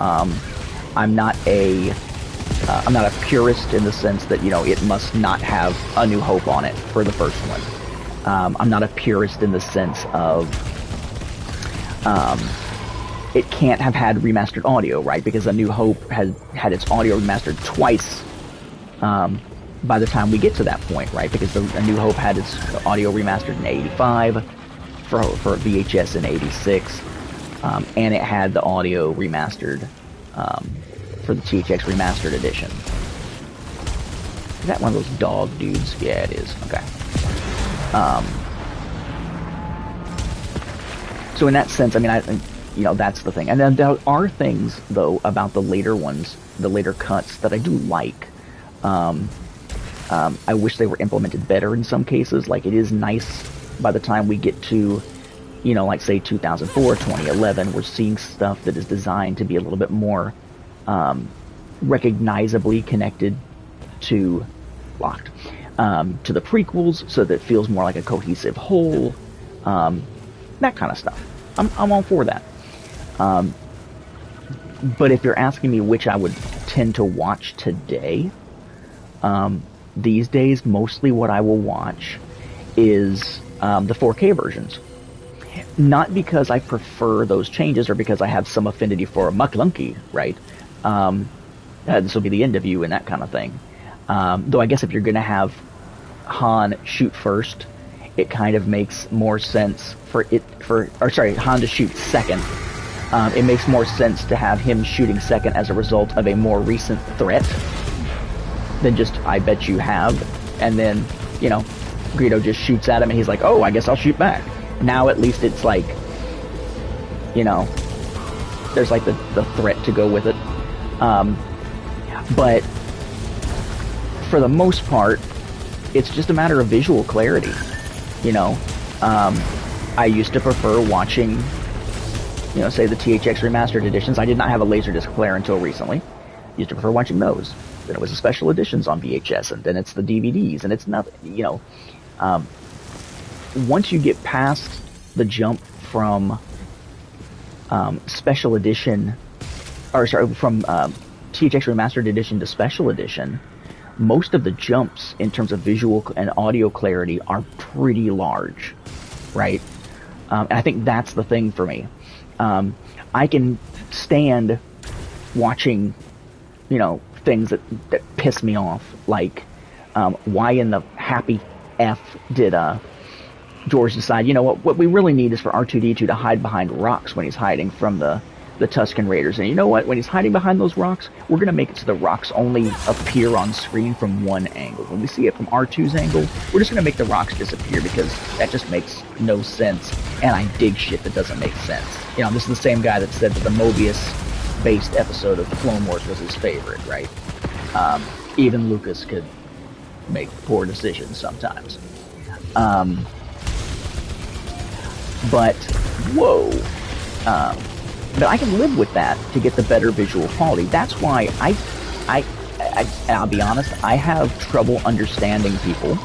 I'm not a purist in the sense that, it must not have A New Hope on it for the first one. I'm not a purist in the sense of, it can't have had remastered audio, right? Because A New Hope has had its audio remastered twice, by the time we get to that point, right? Because A New Hope had its audio remastered in 85, for VHS in 86, and it had the audio remastered, for the THX remastered edition. Is that one of those dog dudes? Yeah, it is. Okay. So in that sense, I mean, I think, that's the thing. And then there are things, though, about the later ones, the later cuts, that I do like. I wish they were implemented better in some cases. Like, it is nice by the time we get to, like, say, 2004, 2011, we're seeing stuff that is designed to be a little bit more recognizably connected to to the prequels, so that it feels more like a cohesive whole. That kind of stuff. I'm all for that. But if you're asking me which I would tend to watch today, these days, mostly what I will watch is the 4K versions. Not because I prefer those changes or because I have some affinity for McClunky, right? This will be the end of you and that kind of thing. Though I guess if you're going to have Han shoot first, it kind of makes more sense for Han to shoot second. It makes more sense to have him shooting second as a result of a more recent threat than just, I bet you have. And then, Greedo just shoots at him and he's like, oh, I guess I'll shoot back. Now at least it's like, there's like the threat to go with it. But for the most part, it's just a matter of visual clarity. I used to prefer watching, say the THX remastered editions. I did not have a Laserdisc player until recently. Used to prefer watching those. Then it was the special editions on VHS, and then it's the DVDs, and it's nothing, once you get past the jump from special edition, from THX remastered edition to special edition, most of the jumps in terms of visual and audio clarity are pretty large, right? And I think that's the thing for me. I can stand watching, things that piss me off, like why in the happy F did George decide, what we really need is for R2-D2 to hide behind rocks when he's hiding from the Tusken Raiders. And you know what? When he's hiding behind those rocks, we're going to make it so the rocks only appear on screen from one angle. When we see it from R2's angle, we're just going to make the rocks disappear because that just makes no sense. And I dig shit that doesn't make sense. This is the same guy that said that the Mobius-based episode of Clone Wars was his favorite, right? Even Lucas could make poor decisions sometimes. But, whoa. But I can live with that to get the better visual quality. That's why I'll be honest, I have trouble understanding people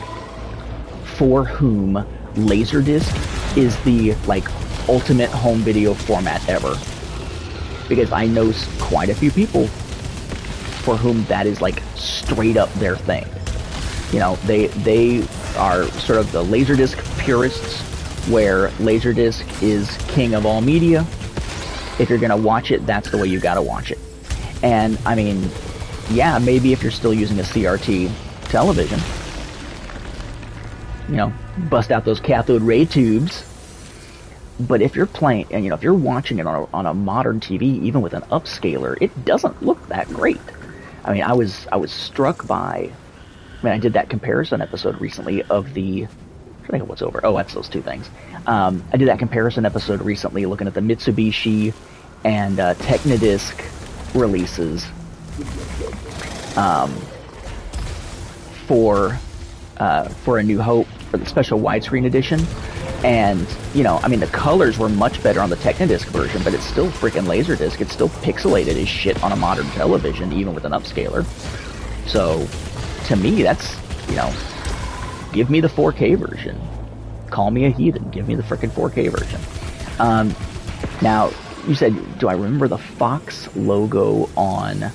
for whom Laserdisc is the, ultimate home video format ever. Because I know quite a few people for whom that is, straight up their thing. They are sort of the Laserdisc purists, where Laserdisc is king of all media. If you're going to watch it, that's the way you got to watch it. And, I mean, yeah, maybe if you're still using a CRT television, bust out those cathode ray tubes. But if you're playing, and, if you're watching it on a modern TV, even with an upscaler, it doesn't look that great. I mean, I was struck by. I mean, I did that comparison episode recently of the. I think what's over. Oh, that's those two things. I did that comparison episode recently, looking at the Mitsubishi and Technodisc releases for A New Hope for the special widescreen edition. And, you know, I mean, the colors were much better on the Technodisc version, but it's still freaking Laserdisc. It's still pixelated as shit on a modern television, even with an upscaler. So, to me, that's, you know, give me the 4K version. Call me a heathen. Give me the frickin' 4K version. Now, you said, do I remember the Fox logo on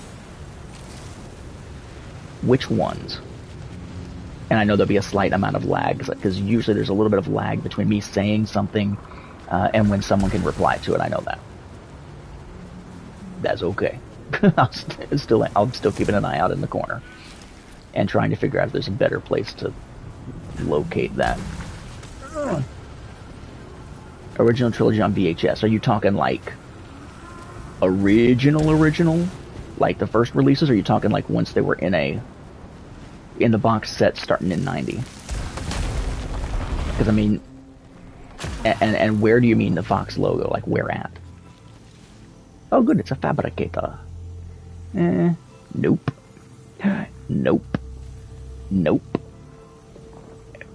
which ones? And I know there'll be a slight amount of lag, because usually there's a little bit of lag between me saying something and when someone can reply to it. I know that. That's okay. I'm still keeping an eye out in the corner and trying to figure out if there's a better place to locate that. Original trilogy on VHS. Are you talking like original? Like the first releases? Or are you talking like once they were in the box set starting in 90? Because I mean, and where do you mean the Fox logo? Like where at? Oh good, it's a fabricator. Nope.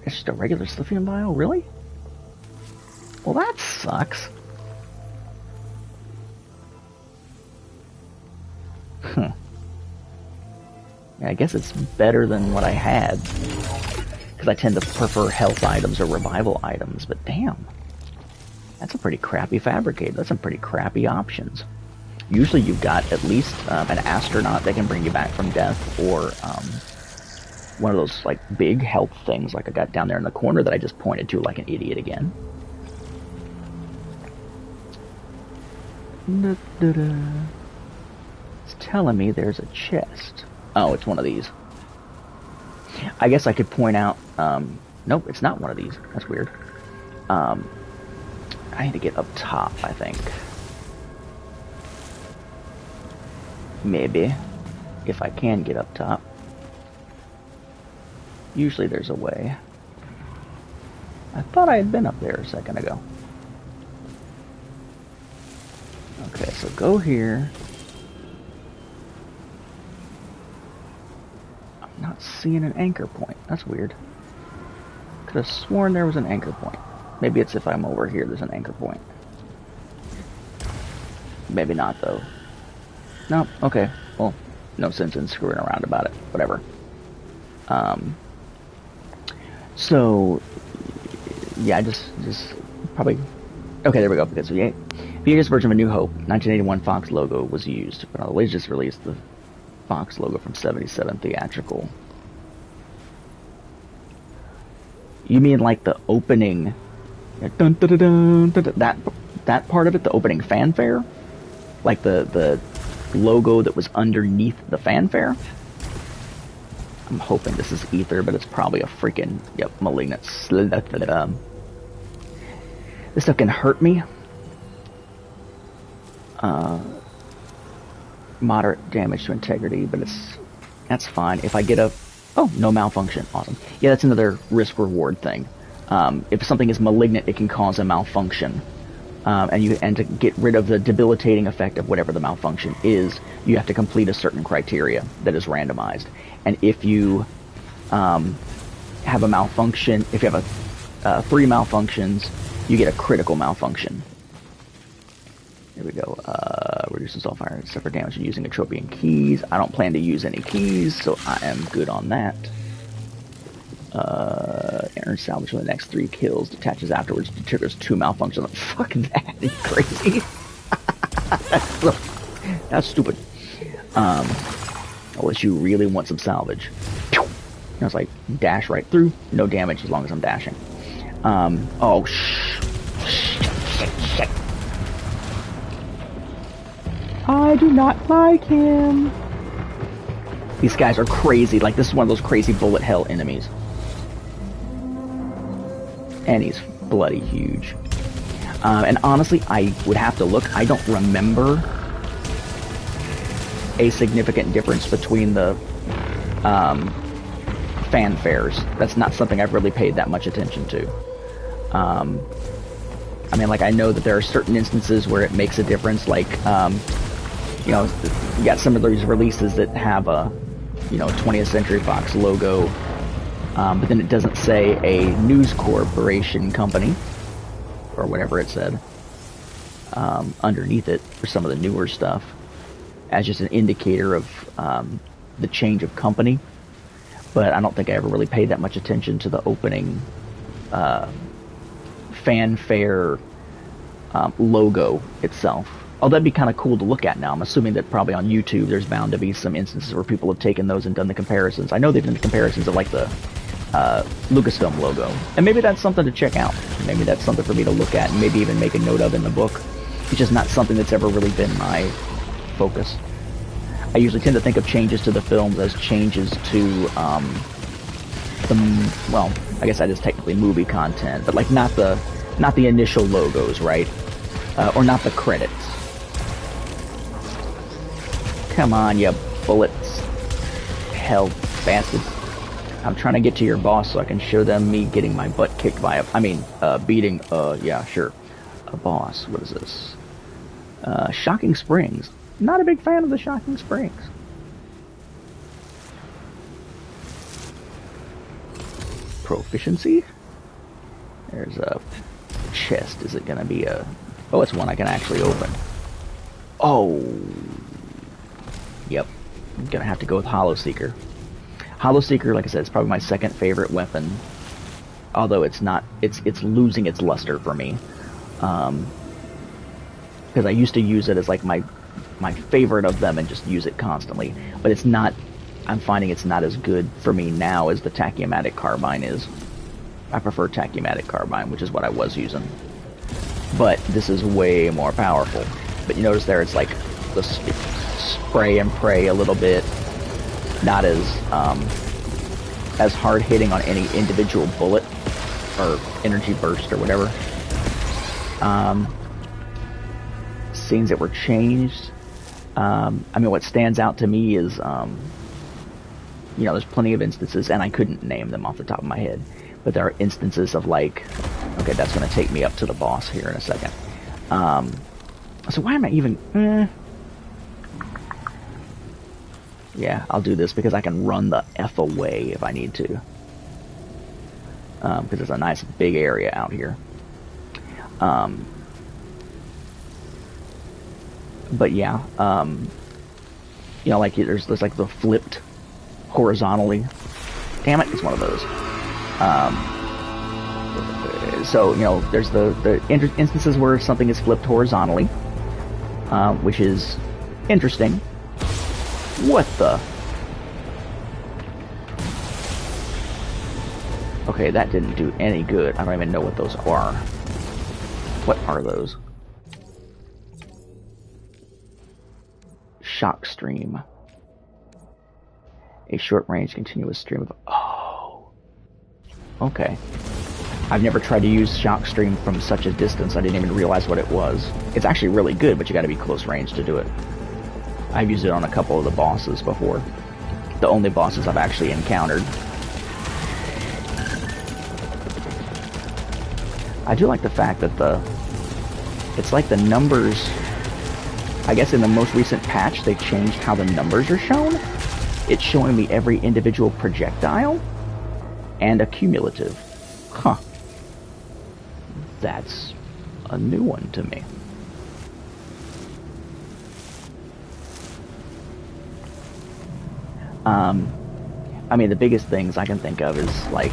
It's just a regular lithium vial, really? Well, that sucks. Yeah, I guess it's better than what I had. Because I tend to prefer health items or revival items, but damn. That's a pretty crappy fabricator. That's some pretty crappy options. Usually you've got at least an astronaut that can bring you back from death, or one of those like big health things like I got down there in the corner that I just pointed to like an idiot again. It's telling me there's a chest. Oh, it's one of these. I guess I could point out, nope, it's not one of these. That's weird. I need to get up top, I think. Maybe. If I can get up top. Usually there's a way. I thought I had been up there a second ago. Okay, so go here. I'm not seeing an anchor point. That's weird. Could have sworn there was an anchor point. Maybe it's if I'm over here there's an anchor point. Maybe not though. No, okay. Well, no sense in screwing around about it. Whatever. So yeah, just probably. Okay, there we go. Because the VHS version of A New Hope, 1981 Fox logo was used, but the latest released the Fox logo from '77 theatrical. You mean like the opening? Dun, dun, dun, dun, dun, that part of it, the opening fanfare, like the logo that was underneath the fanfare. I'm hoping this is ether, but it's probably a freaking malignant. This stuff can hurt me. Moderate damage to integrity, but that's fine. If I get no malfunction, awesome. Yeah, that's another risk reward thing. If something is malignant, it can cause a malfunction, and to get rid of the debilitating effect of whatever the malfunction is, you have to complete a certain criteria that is randomized. And if you have a malfunction, if you have 3 malfunctions, you get a critical malfunction. Here we go. Reduces all fire except for damage using Atropian keys. I don't plan to use any keys, so I am good on that. Aaron salvage for the next 3 kills. Detaches afterwards. Triggers 2 malfunctions. Fuck that. Are you crazy? That's stupid. Unless you really want some salvage. I was like, dash right through. No damage as long as I'm dashing. Oh, shit. I do not like him. These guys are crazy. Like, this is one of those crazy bullet hell enemies. And he's bloody huge. And honestly, I would have to look. I don't remember a significant difference between the fanfares. That's not something I've really paid that much attention to. I mean, like, I know that there are certain instances where it makes a difference, like, you know, you got some of these releases that have a, you know, 20th Century Fox logo, but then it doesn't say a News Corporation company, or whatever it said, underneath it for some of the newer stuff, as just an indicator of the change of company. But I don't think I ever really paid that much attention to the opening fanfare logo itself. Oh, that'd be kind of cool to look at now. I'm assuming that probably on YouTube there's bound to be some instances where people have taken those and done the comparisons. I know they've done the comparisons of like the Lucasfilm logo. And maybe that's something to check out. Maybe that's something for me to look at and maybe even make a note of in the book. It's just not something that's ever really been my focus. I usually tend to think of changes to the films as changes to well, I guess that is technically movie content, but like not the initial logos, right? Or not the credits. Come on, you bullets. Hell, bastards. I'm trying to get to your boss so I can show them me getting my butt kicked by beating, yeah, sure. A boss. What is this? Shocking Springs. Not a big fan of the Shocking Springs. Proficiency? There's a chest. Is it gonna be a... Oh, it's one I can actually open. Oh. Yep. I'm gonna have to go with Hollow Seeker. Hollow Seeker, like I said, is probably my second favorite weapon. Although it's not... It's losing its luster for me. Because I used to use it as like my favorite of them and just use it constantly. But it's not... I'm finding it's not as good for me now as the Tachyomatic Carbine is. I prefer Tachyomatic Carbine, which is what I was using. But this is way more powerful. But you notice there it's like the spray and pray a little bit. Not as hard hitting on any individual bullet or energy burst or whatever. Scenes that were changed. I mean, what stands out to me is, you know, there's plenty of instances, and I couldn't name them off the top of my head, but there are instances of like, okay, that's going to take me up to the boss here in a second. So why am I even... Yeah, I'll do this because I can run the F away if I need to. Because it's a nice big area out here. But yeah, you know, like there's like the flipped horizontally. Damn it, it's one of those. So, you know, there's the instances where something is flipped horizontally, which is interesting. What the? Okay, that didn't do any good. I don't even know what those are. What are those? Shock stream. A short-range continuous stream of... Oh. Okay. I've never tried to use shock stream from such a distance. I didn't even realize what it was. It's actually really good, but you gotta be close range to do it. I've used it on a couple of the bosses before. The only bosses I've actually encountered. I do like the fact that it's like the numbers... I guess in the most recent patch, they changed how the numbers are shown. It's showing me every individual projectile and a cumulative. Huh. That's a new one to me. I mean, the biggest things I can think of is like,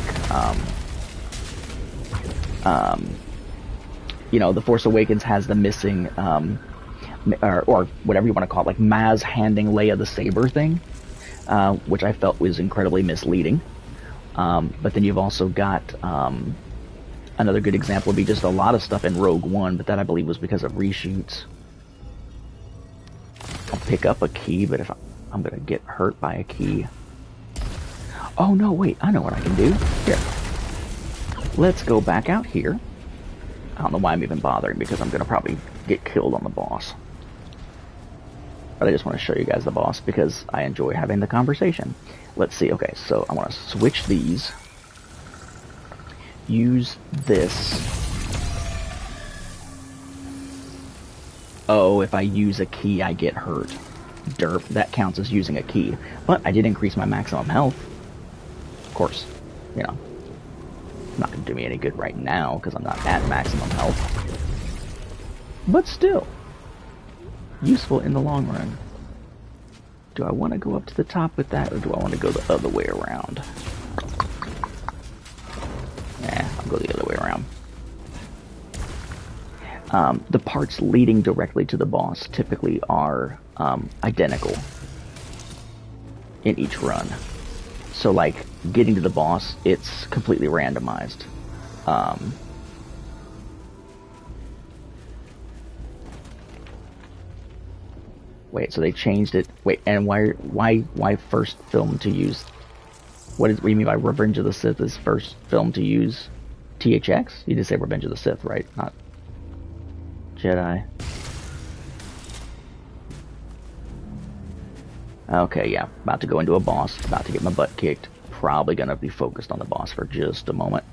you know, The Force Awakens has the missing, or whatever you want to call it, like Maz handing Leia the saber thing, which I felt was incredibly misleading. But then you've also got, another good example would be just a lot of stuff in Rogue One, but that I believe was because of reshoots. I'll pick up a key, but if I'm gonna get hurt by a key. Oh no, wait, I know what I can do. Here. Let's go back out here. I don't know why I'm even bothering, because I'm gonna probably get killed on the boss. but I just want to show you guys the boss because I enjoy having the conversation. Let's see. Okay, so I want to switch these. Use this. Oh, if I use a key, I get hurt. Derp, that counts as using a key. But I did increase my maximum health. Of course, you know, not going to do me any good right now because I'm not at maximum health. But still, useful in the long run. Do I want to go up to the top with that, or do I want to go the other way around? I'll go the other way around. The parts leading directly to the boss typically are identical in each run. So, like, getting to the boss, it's completely randomized. Wait, so they changed it. Wait, and why first film to use? What do you mean by Revenge of the Sith is first film to use THX? You did say Revenge of the Sith, right? Not Jedi. Okay, yeah. About to go into a boss. About to get my butt kicked. Probably going to be focused on the boss for just a moment.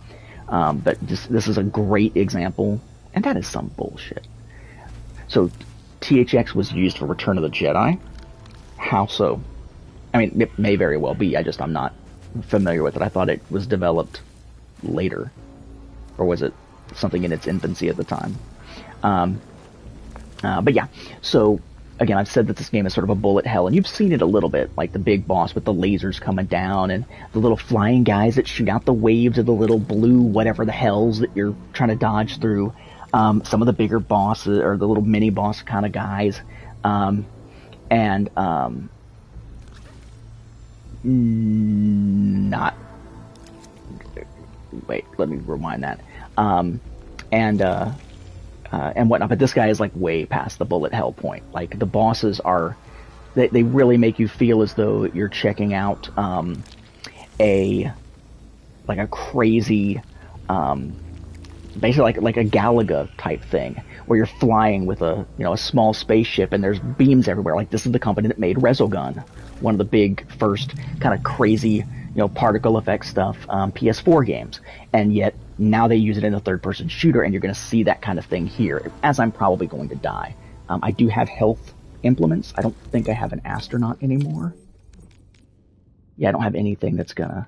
But this is a great example. And that is some bullshit. So, THX was used for Return of the Jedi. How so? I mean, it may very well be. I'm not familiar with it. I thought it was developed later. Or was it something in its infancy at the time? But yeah, so again, I've said that this game is sort of a bullet hell, and you've seen it a little bit, like the big boss with the lasers coming down, and the little flying guys that shoot out the waves of the little blue whatever the hells that you're trying to dodge through. Some of the bigger bosses, or the little mini boss kind of guys, not. Wait, let me rewind that. And whatnot, but this guy is like way past the bullet hell point. Like the bosses are, they really make you feel as though you're checking out a crazy, basically like a Galaga type thing, where you're flying with a small spaceship and there's beams everywhere. Like this is the company that made Resogun, one of the big first kind of crazy particle effect stuff, PS4 games, and yet now they use it in a third-person shooter, and you're going to see that kind of thing here, as I'm probably going to die. I do have health implements. I don't think I have an astronaut anymore. Yeah, I don't have anything that's going to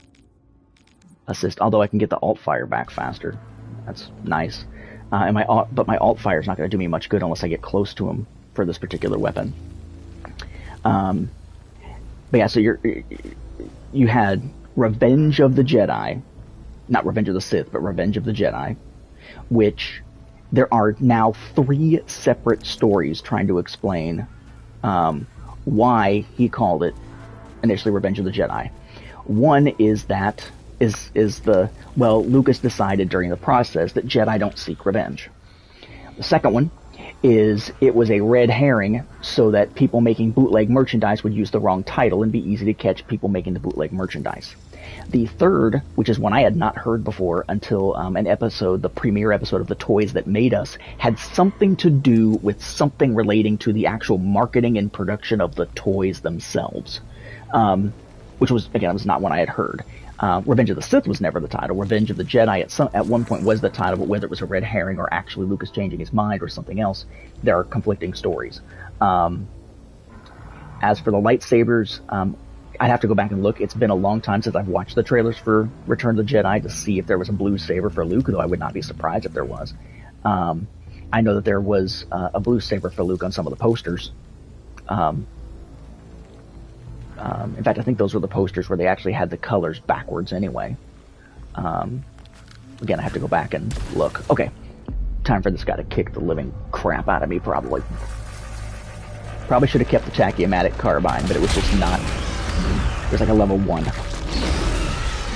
assist, although I can get the alt fire back faster. That's nice. But my alt fire is not going to do me much good unless I get close to him for this particular weapon. But yeah, so you had Revenge of the Jedi, not Revenge of the Sith, but Revenge of the Jedi, which there are now 3 separate stories trying to explain why he called it initially Revenge of the Jedi. One is that Lucas decided during the process that Jedi don't seek revenge. The second one is it was a red herring so that people making bootleg merchandise would use the wrong title and be easy to catch people making the bootleg merchandise. The third, which is one I had not heard before until the premiere episode of The Toys That Made Us, had something to do with something relating to the actual marketing and production of the toys themselves. Which was not one I had heard. Revenge of the Sith was never the title. Revenge of the Jedi at one point was the title, but whether it was a red herring or actually Lucas changing his mind or something else, there are conflicting stories. As for the lightsabers, I'd have to go back and look. It's been a long time since I've watched the trailers for Return of the Jedi to see if there was a blue saber for Luke, though I would not be surprised if there was. I know that there was a blue saber for Luke on some of the posters. In fact, I think those were the posters where they actually had the colors backwards anyway. Again, I have to go back and look. Okay, time for this guy to kick the living crap out of me, probably. Probably should have kept the Tachyomatic Carbine, but it was just not... It was like a level 1.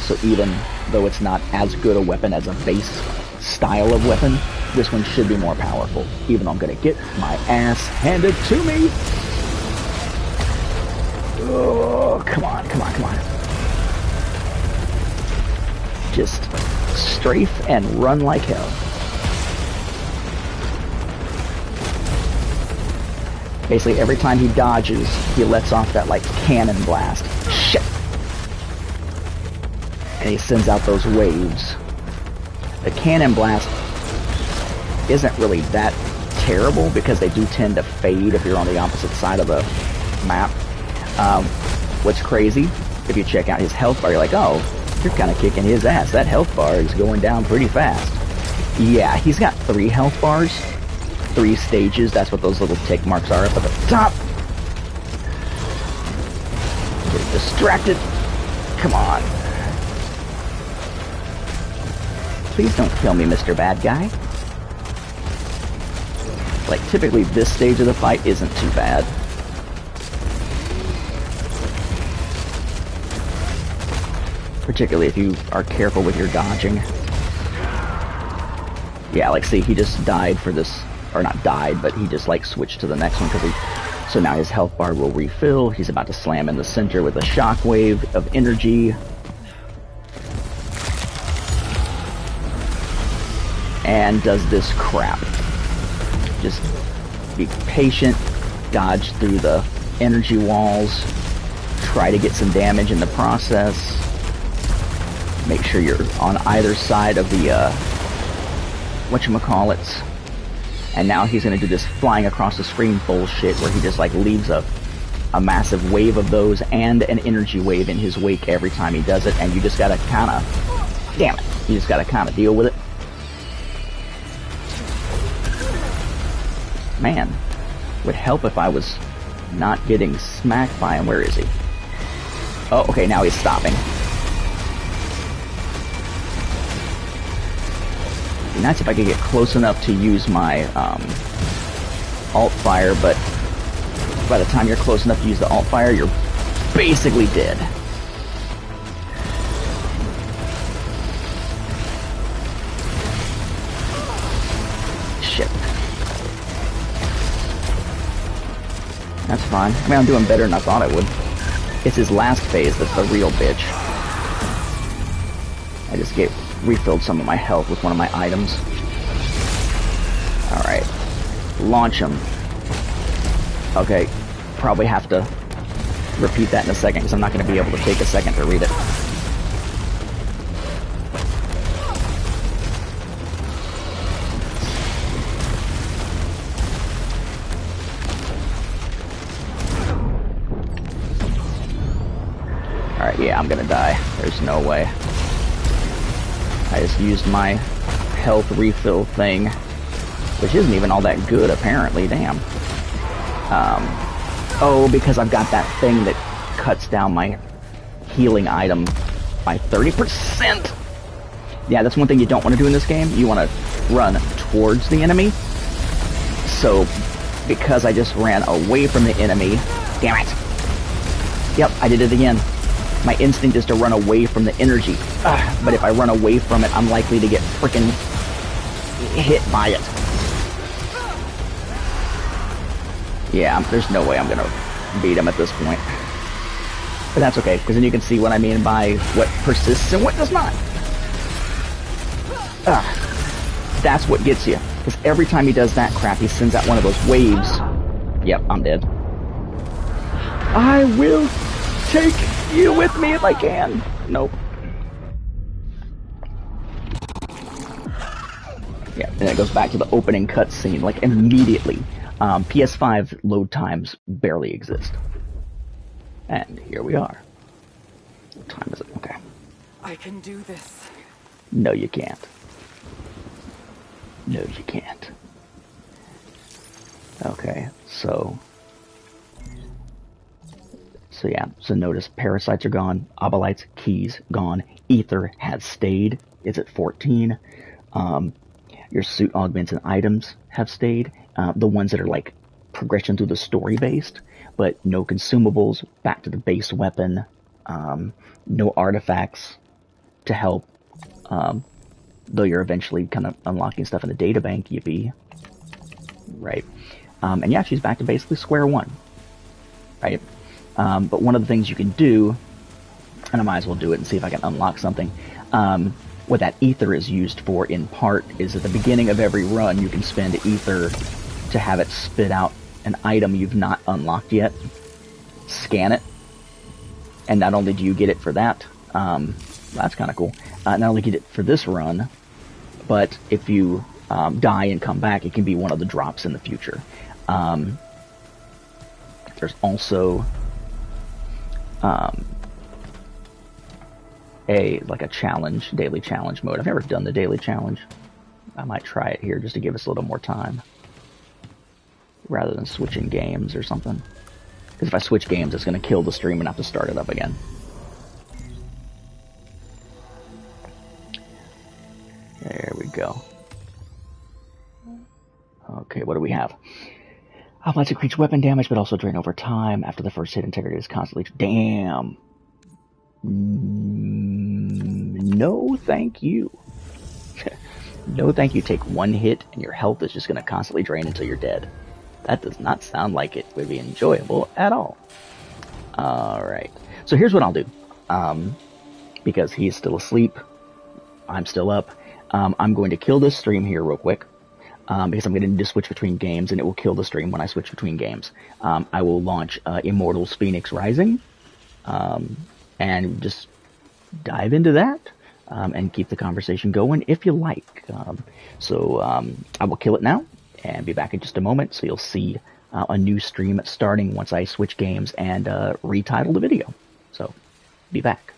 So even though it's not as good a weapon as a base style of weapon, this one should be more powerful, even though I'm going to get my ass handed to me. Oh, come on. Just strafe and run like hell. Basically, every time he dodges, he lets off that, like, cannon blast. Shit! And he sends out those waves. The cannon blast isn't really that terrible because they do tend to fade if you're on the opposite side of the map. What's crazy, if you check out his health bar, you're like, oh, you're kind of kicking his ass. That health bar is going down pretty fast. Yeah, he's got 3 health bars. 3 stages, that's what those little tick marks are up at the top. Get distracted. Come on. Please don't kill me, Mr. Bad Guy. Like, typically this stage of the fight isn't too bad. Particularly if you are careful with your dodging. Yeah, like, see, he just died for this, or not died, but he just, like, switched to the next one, because so now his health bar will refill. He's about to slam in the center with a shockwave of energy. And does this crap. Just be patient, dodge through the energy walls, try to get some damage in the process. Make sure you're on either side of the, whatchamacallits. And now he's gonna do this flying across the screen bullshit where he just, like, leaves a massive wave of those and an energy wave in his wake every time he does it, and you just gotta kinda, damn it, you just gotta kinda deal with it. Man, would help if I was not getting smacked by him. Where is he? Oh, okay, now he's stopping. It'd be nice if I could get close enough to use my alt fire, but by the time you're close enough to use the alt fire, you're basically dead. Shit. That's fine. I mean, I'm doing better than I thought I would. It's his last phase that's the real bitch. I just refilled some of my health with one of my items. Alright. Launch him. Okay. Probably have to repeat that in a second because I'm not going to be able to take a second to read it. Alright, yeah, I'm gonna die. There's no way. I just used my health refill thing, which isn't even all that good, apparently. Damn. Oh, because I've got that thing that cuts down my healing item by 30%. Yeah, that's one thing you don't want to do in this game. You want to run towards the enemy. So, because I just ran away from the enemy... Damn it! Yep, I did it again. My instinct is to run away from the energy. But if I run away from it, I'm likely to get frickin' hit by it. Yeah, there's no way I'm gonna beat him at this point. But that's okay, because then you can see what I mean by what persists and what does not. That's what gets you. Because every time he does that crap, he sends out one of those waves. Yep, I'm dead. I will take you with me if I can. Nope. Yeah, and it goes back to the opening cutscene, like, immediately. PS5 load times barely exist. And here we are. What time is it? Okay. I can do this. No, you can't. No, you can't. Okay, so yeah, so notice parasites are gone, obolites, keys, gone, ether has stayed, it's at 14, your suit augments and items have stayed, the ones that are like progression through the story based, but no consumables, back to the base weapon, no artifacts to help, though you're eventually kind of unlocking stuff in the databank, yippee, right, and yeah, she's back to basically square one, right? But one of the things you can do, and I might as well do it and see if I can unlock something, what that ether is used for in part is at the beginning of every run you can spend ether to have it spit out an item you've not unlocked yet, scan it, and not only do you get it for that, that's kind of cool. Not only get it for this run, but if you die and come back, it can be one of the drops in the future. There's also a challenge, daily challenge mode. I've never done the daily challenge. I might try it here just to give us a little more time, rather than switching games or something. Because if I switch games, it's going to kill the stream and have to start it up again. There we go. Okay, what do we have? Allies increase weapon damage, but also drain over time. After the first hit, integrity is constantly... Damn. No, thank you. No, thank you. Take one hit, and your health is just going to constantly drain until you're dead. That does not sound like it would be enjoyable at all. Alright. So here's what I'll do. Because he's still asleep, I'm still up. I'm going to kill this stream here real quick. Because I'm going to need to switch between games, and it will kill the stream when I switch between games. I will launch Immortals Phoenix Rising, and just dive into that, and keep the conversation going if you like. So I will kill it now, and be back in just a moment, so you'll see a new stream starting once I switch games and retitle the video. So, be back.